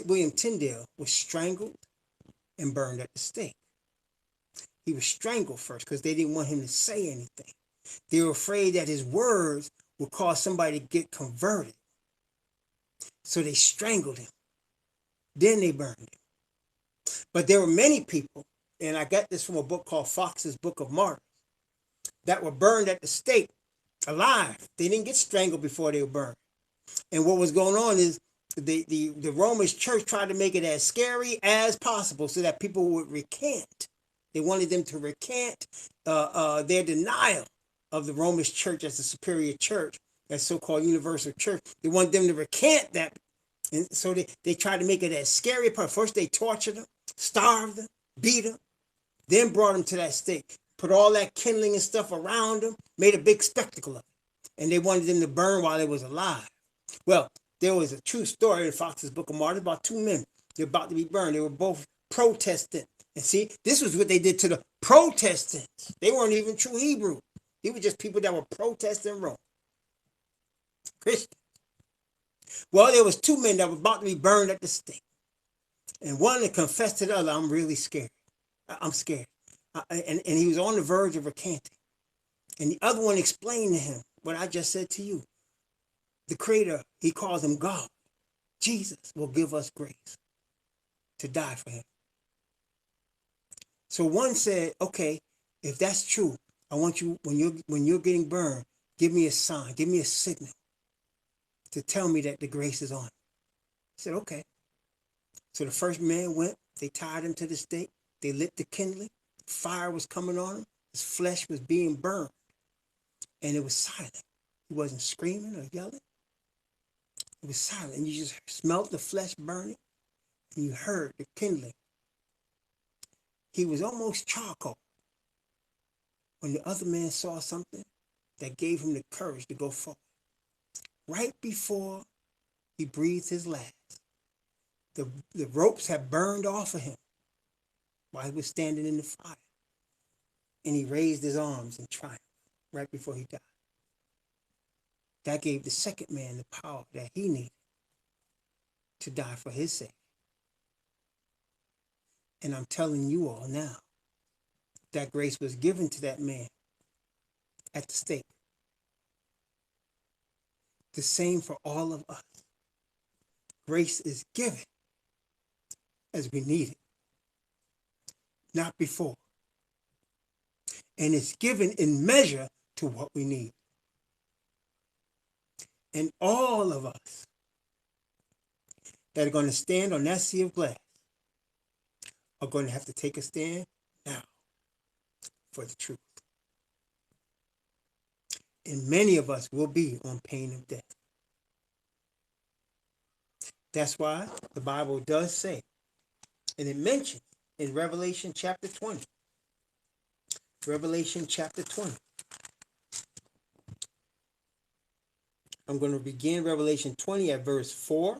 William Tyndale was strangled and burned at the stake. He was strangled first because they didn't want him to say anything. They were afraid that his words would cause somebody to get converted. So they strangled him. Then they burned him. But there were many people, and I got this from a book called Fox's Book of Martyrs, that were burned at the stake alive. They didn't get strangled before they were burned. And what was going on is the Roman church tried to make it as scary as possible so that people would recant. They wanted them to recant their denial of the Roman church as the superior church, that so-called universal church. They wanted them to recant that And so they tried to make it that scary part. First they tortured them, starved them, beat them, then brought them to that stake, put all that kindling and stuff around them, made a big spectacle of it. And they wanted them to burn while they was alive. Well, there was a true story in Fox's Book of Martyrs about two men. They're about to be burned. They were both protesting. And see, this was what they did to the Protestants. They weren't even true Hebrew. They were just people that were protesting Rome. Christians. Well, there was two men that were about to be burned at the stake. And one that confessed to the other, I'm really scared. I'm scared. And he was on the verge of recanting. And the other one explained to him what I just said to you. The Creator, he calls him God. Jesus will give us grace to die for him. So one said, okay, if that's true, I want you, when you're getting burned, give me a sign, give me a signal to tell me that the grace is on. He said, okay. So the first man went, they tied him to the stake, they lit the kindling, fire was coming on him, his flesh was being burned, and it was silent. He wasn't screaming or yelling. It was silent, and you just smelled the flesh burning, and you heard the kindling. He was almost charcoal. When the other man saw something that gave him the courage to go forward. Right before he breathed his last, the ropes had burned off of him while he was standing in the fire. And he raised his arms in triumph right before he died. That gave the second man the power that he needed to die for his sake. And I'm telling you all now, that grace was given to that man at the stake. The same for all of us. Grace is given as we need it, not before. And it's given in measure to what we need. And all of us that are going to stand on that sea of glass are going to have to take a stand now for the truth. And many of us will be on pain of death. That's why the Bible does say, and it mentions in Revelation chapter 20. Revelation chapter 20. I'm going to begin Revelation 20 at verse 4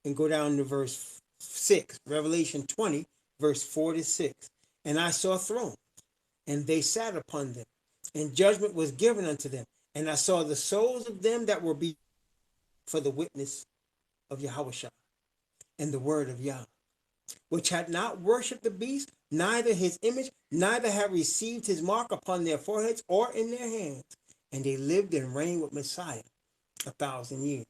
and go down to verse 6. Revelation 20, verse 4 to 6. And I saw thrones, and they sat upon them, and judgment was given unto them. And I saw the souls of them that were be for the witness of Yahushua and the word of Yah, which had not worshipped the beast, neither his image, neither had received his mark upon their foreheads or in their hands. And they lived and reigned with Messiah 1,000 years.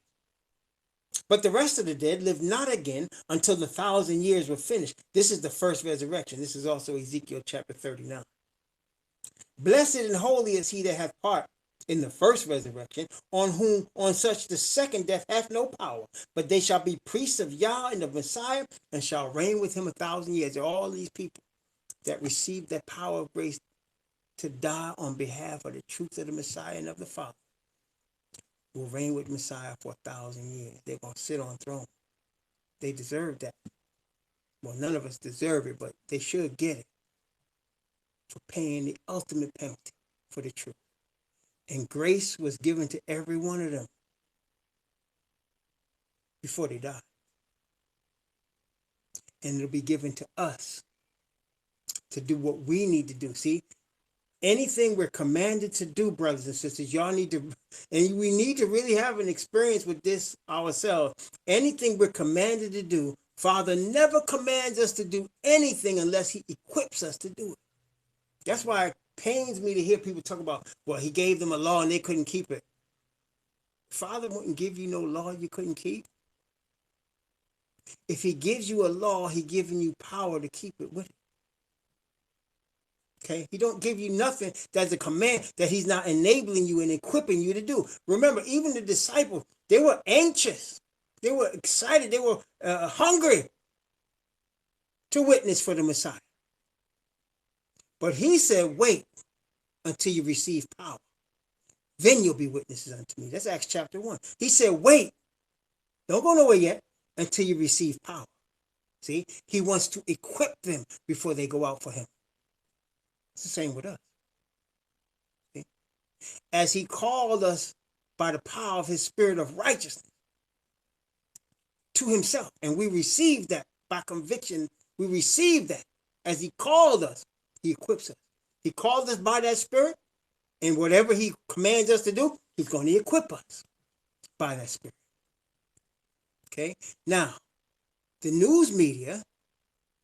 But the rest of the dead lived not again until the 1,000 years were finished. This is the first resurrection. This is also Ezekiel chapter 39. Blessed and holy is he that hath part in the first resurrection, on such the second death hath no power, but they shall be priests of Yah and of Messiah, and shall reign with him 1,000 years. There are all these people that received that power of grace to die on behalf of the truth of the Messiah and of the Father, will reign with Messiah for 1,000 years. They're going to sit on throne. They deserve that. Well, none of us deserve it, but they should get it for paying the ultimate penalty for the truth. And grace was given to every one of them before they died. And it'll be given to us to do what we need to do. See, anything we're commanded to do, brothers and sisters, y'all need to, and we need to really have an experience with this ourselves. Anything we're commanded to do, Father never commands us to do anything unless he equips us to do it. That's why it pains me to hear people talk about, well, he gave them a law and they couldn't keep it. Father wouldn't give you no law you couldn't keep. If he gives you a law, he's giving you power to keep it with it. Okay? He don't give you nothing that's a command that he's not enabling you and equipping you to do. Remember, even the disciples, they were anxious. They were excited. They were hungry to witness for the Messiah. But he said, wait until you receive power. Then you'll be witnesses unto me. That's Acts chapter 1. He said, wait. Don't go nowhere yet. until you receive power. See, he wants to equip them before they go out for him. It's the same with us. See? As he called us by the power of his spirit of righteousness to himself, and we receive that by conviction. We receive that as he called us. He equips us. He called us by that spirit, and whatever he commands us to do, he's going to equip us by that spirit. Okay? Now, the news media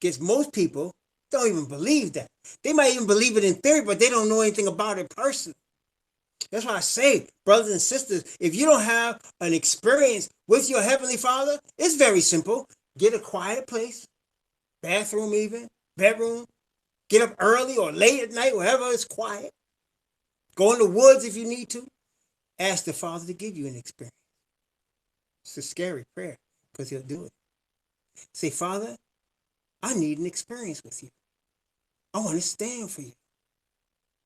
gets most people don't even believe that. They might even believe it in theory, but they don't know anything about it personally. That's why I say, brothers and sisters, if you don't have an experience with your Heavenly Father, it's very simple. Get a quiet place, bathroom even, bedroom. Get up early or late at night, wherever it's quiet. Go in the woods if you need to. Ask the Father to give you an experience. It's a scary prayer because he'll do it. Say, Father, I need an experience with you. I want to stand for you.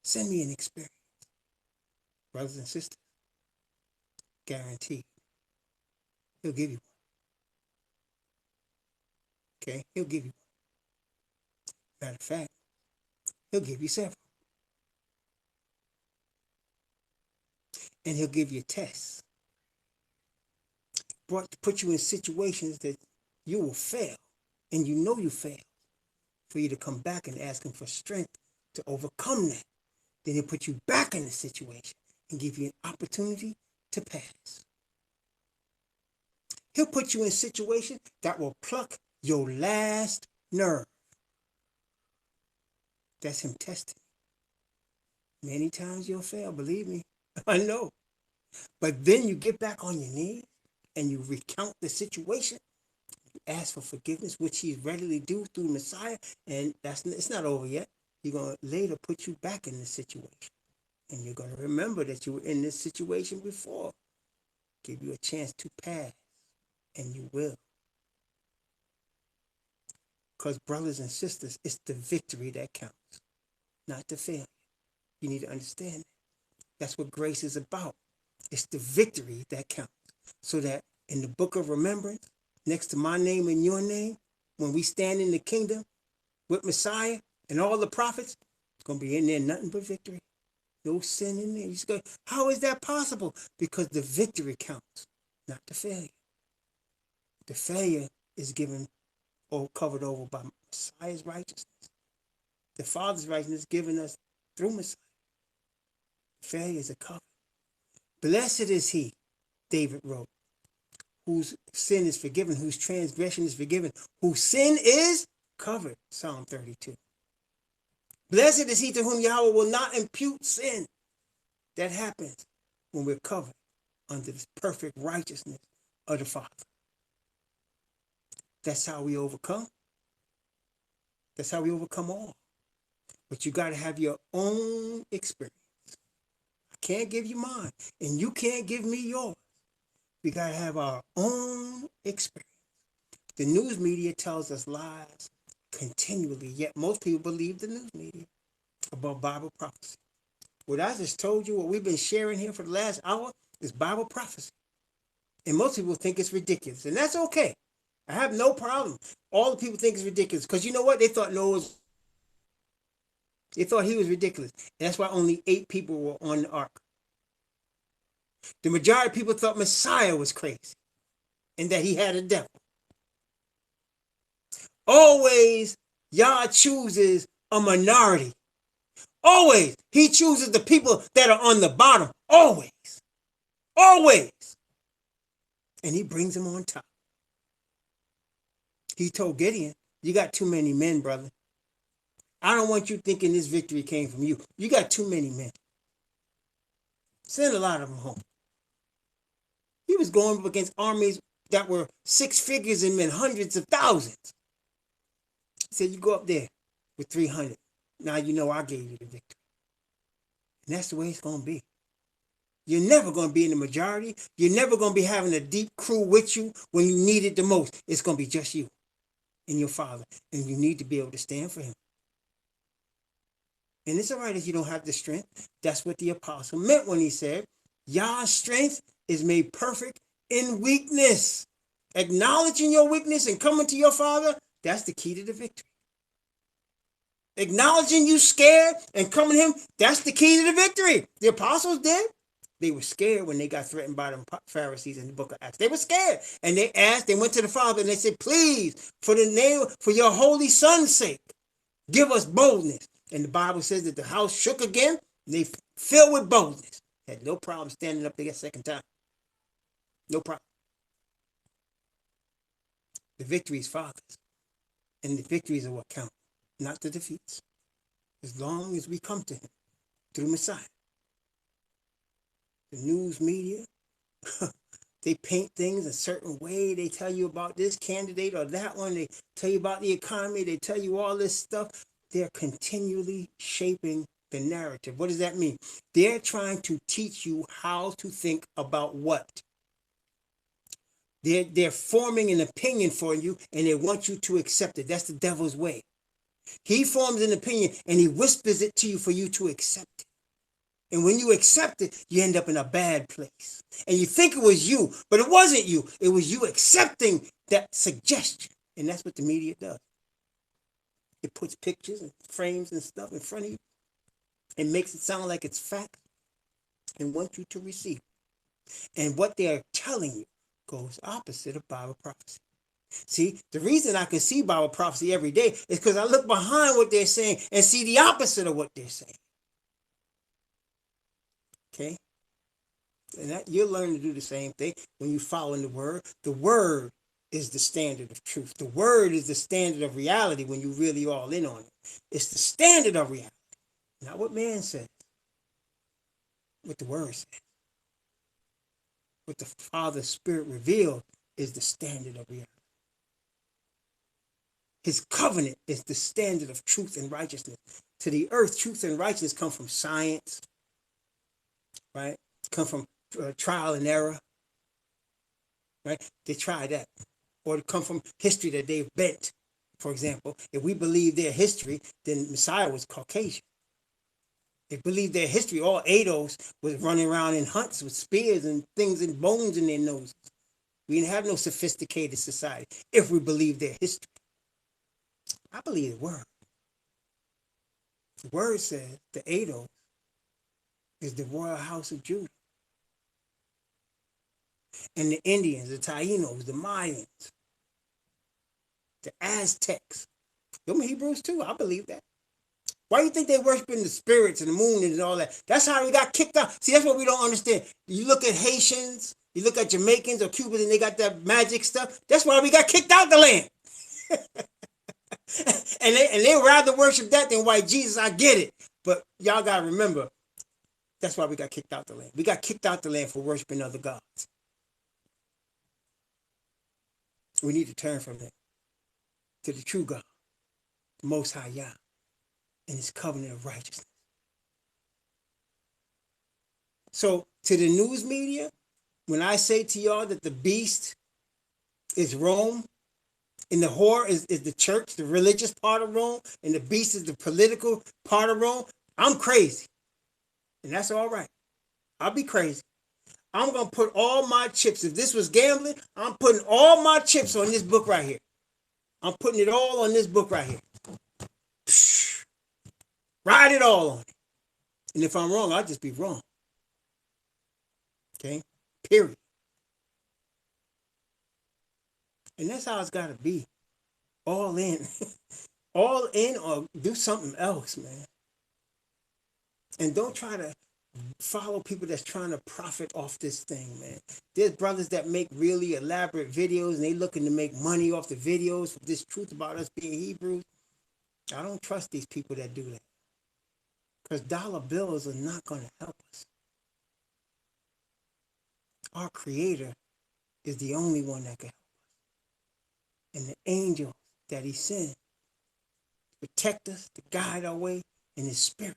Send me an experience. Brothers and sisters, guaranteed, he'll give you one. Okay? He'll give you one. Matter of fact, he'll give you several. And he'll give you tests. Put you in situations that you will fail. And you know you failed. For you to come back and ask him for strength to overcome that. Then he'll put you back in the situation and give you an opportunity to pass. He'll put you in a situation that will pluck your last nerve. That's him testing. Many times you'll fail, believe me. I know. But then you get back on your knees and you recount the situation. You ask for forgiveness, which he's readily do through the Messiah. And it's not over yet. He's going to later put you back in the situation. And you're going to remember that you were in this situation before. Give you a chance to pass. And you will. Because brothers and sisters, it's the victory that counts, not the failure. You need to understand that. That's what grace is about. It's the victory that counts. So that in the book of remembrance, next to my name and your name, when we stand in the kingdom with Messiah and all the prophets, it's going to be in there nothing but victory. No sin in there. You just go, how is that possible? Because the victory counts, not the failure. The failure is given or covered over by Messiah's righteousness. The Father's righteousness given us through Messiah. Failure is a cover. Blessed is he, David wrote, whose sin is forgiven, whose transgression is forgiven, whose sin is covered. Psalm 32. Blessed is he to whom Yahweh will not impute sin. That happens when we're covered under this perfect righteousness of the Father. That's how we overcome. That's how we overcome all. But you got to have your own experience. I can't give you mine, and you can't give me yours. We got to have our own experience. The news media tells us lies continually, yet most people believe the news media about Bible prophecy. What I just told you, what we've been sharing here for the last hour, is Bible prophecy. And most people think it's ridiculous, and that's okay. I have no problem. All the people think it's ridiculous, because you know what? They thought they thought he was ridiculous. That's why only 8 people were on the ark. The majority of people thought Messiah was crazy and that he had a devil. Always, Yah chooses a minority. Always. He chooses the people that are on the bottom. Always. Always. And he brings them on top. He told Gideon, you got too many men, brother. I don't want you thinking this victory came from you. You got too many men. Send a lot of them home. He was going up against armies that were 6 figures in men, hundreds of thousands. He said, you go up there with 300. Now you know I gave you the victory. And that's the way it's going to be. You're never going to be in the majority. You're never going to be having a deep crew with you when you need it the most. It's going to be just you and your Father. And you need to be able to stand for him. And it's all right if you don't have the strength. That's what the apostle meant when he said, Yah's strength is made perfect in weakness. Acknowledging your weakness and coming to your Father, that's the key to the victory. Acknowledging you scared and coming to him, that's the key to the victory. The apostles did. They were scared when they got threatened by the Pharisees in the book of Acts. They were scared. And they went to the Father and they said, please, for your holy son's sake, give us boldness. And the Bible says that the house shook again. They filled with boldness. Had no problem standing up there a second time. No problem. The victory is Father's. And the victories are what count, not the defeats. As long as we come to him through Messiah. The news media, they paint things a certain way. They tell you about this candidate or that one. They tell you about the economy. They tell you all this stuff. They're continually shaping the narrative. What does that mean? They're trying to teach you how to think about what? They're forming an opinion for you and they want you to accept it. That's the devil's way. He forms an opinion and he whispers it to you for you to accept it. And when you accept it, you end up in a bad place. And you think it was you, but it wasn't you. It was you accepting that suggestion. And that's what the media does. It puts pictures and frames and stuff in front of you. It makes it sound like it's fact and wants you to receive. And what they're telling you goes opposite of Bible prophecy. See, the reason I can see Bible prophecy every day is because I look behind what they're saying and see the opposite of what they're saying. Okay? And that you'll learn to do the same thing when you follow in the word. The word is the standard of truth. The word is the standard of reality when you really all in on it. It's the standard of reality. Not what man says. What the word says. What the Father's Spirit revealed is the standard of reality. His covenant is the standard of truth and righteousness. To the earth, truth and righteousness come from science, right? Come from trial and error, right? They try that. Or come from history that they've bent. For example, if we believe their history, then Messiah was Caucasian. If we believe their history, all ADOS was running around in hunts with spears and things and bones in their noses. We didn't have no sophisticated society if we believe their history. I believe the word. The word says the ADOS is the royal house of Judah. And the Indians, the Taínos, the Mayans, the Aztecs. Them Hebrews too, I believe that. Why do you think they worshiping the spirits and the moon and all that? That's how we got kicked out. See, that's what we don't understand. You look at Haitians, you look at Jamaicans or Cubans and they got that magic stuff. That's why we got kicked out the land. and they rather worship that than white Jesus. I get it. But y'all got to remember, that's why we got kicked out the land. We got kicked out the land for worshiping other gods. We need to turn from that to the true God, the Most High Yah, and his covenant of righteousness. So to the news media, when I say to y'all that the beast is Rome, and the whore is the church, the religious part of Rome, and the beast is the political part of Rome, I'm crazy. And that's all right. I'll be crazy. I'm going to put all my chips. If this was gambling, I'm putting all my chips on this book right here. I'm putting it all on this book right here. Ride it all on it. And if I'm wrong, I'll just be wrong. Okay? Period. And that's how it's got to be. All in. All in or do something else, man. And don't try to follow people that's trying to profit off this thing, man. There's brothers that make really elaborate videos and they looking to make money off the videos for this truth about us being Hebrews. I don't trust these people that do that. Because dollar bills are not going to help us. Our Creator is the only one that can help us. And the angels that he sent to protect us, to guide our way, and his spirit.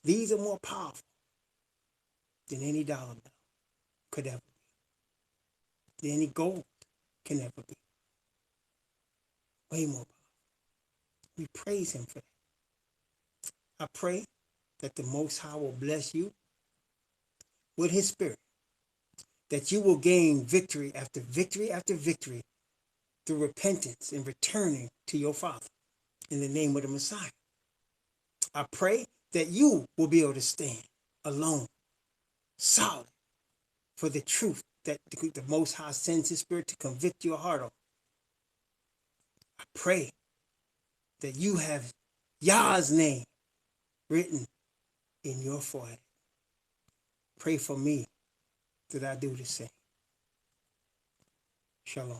These are more powerful than any dollar bill could ever be. Than any gold can ever be. Way more powerful. We praise him for that. I pray that the Most High will bless you with his spirit, that you will gain victory after victory after victory through repentance and returning to your Father in the name of the Messiah. I pray that you will be able to stand alone, solid, for the truth that the Most High sends His Spirit to convict your heart of. I pray that you have Yah's name written in your forehead. Pray for me that I do the same. Shalom.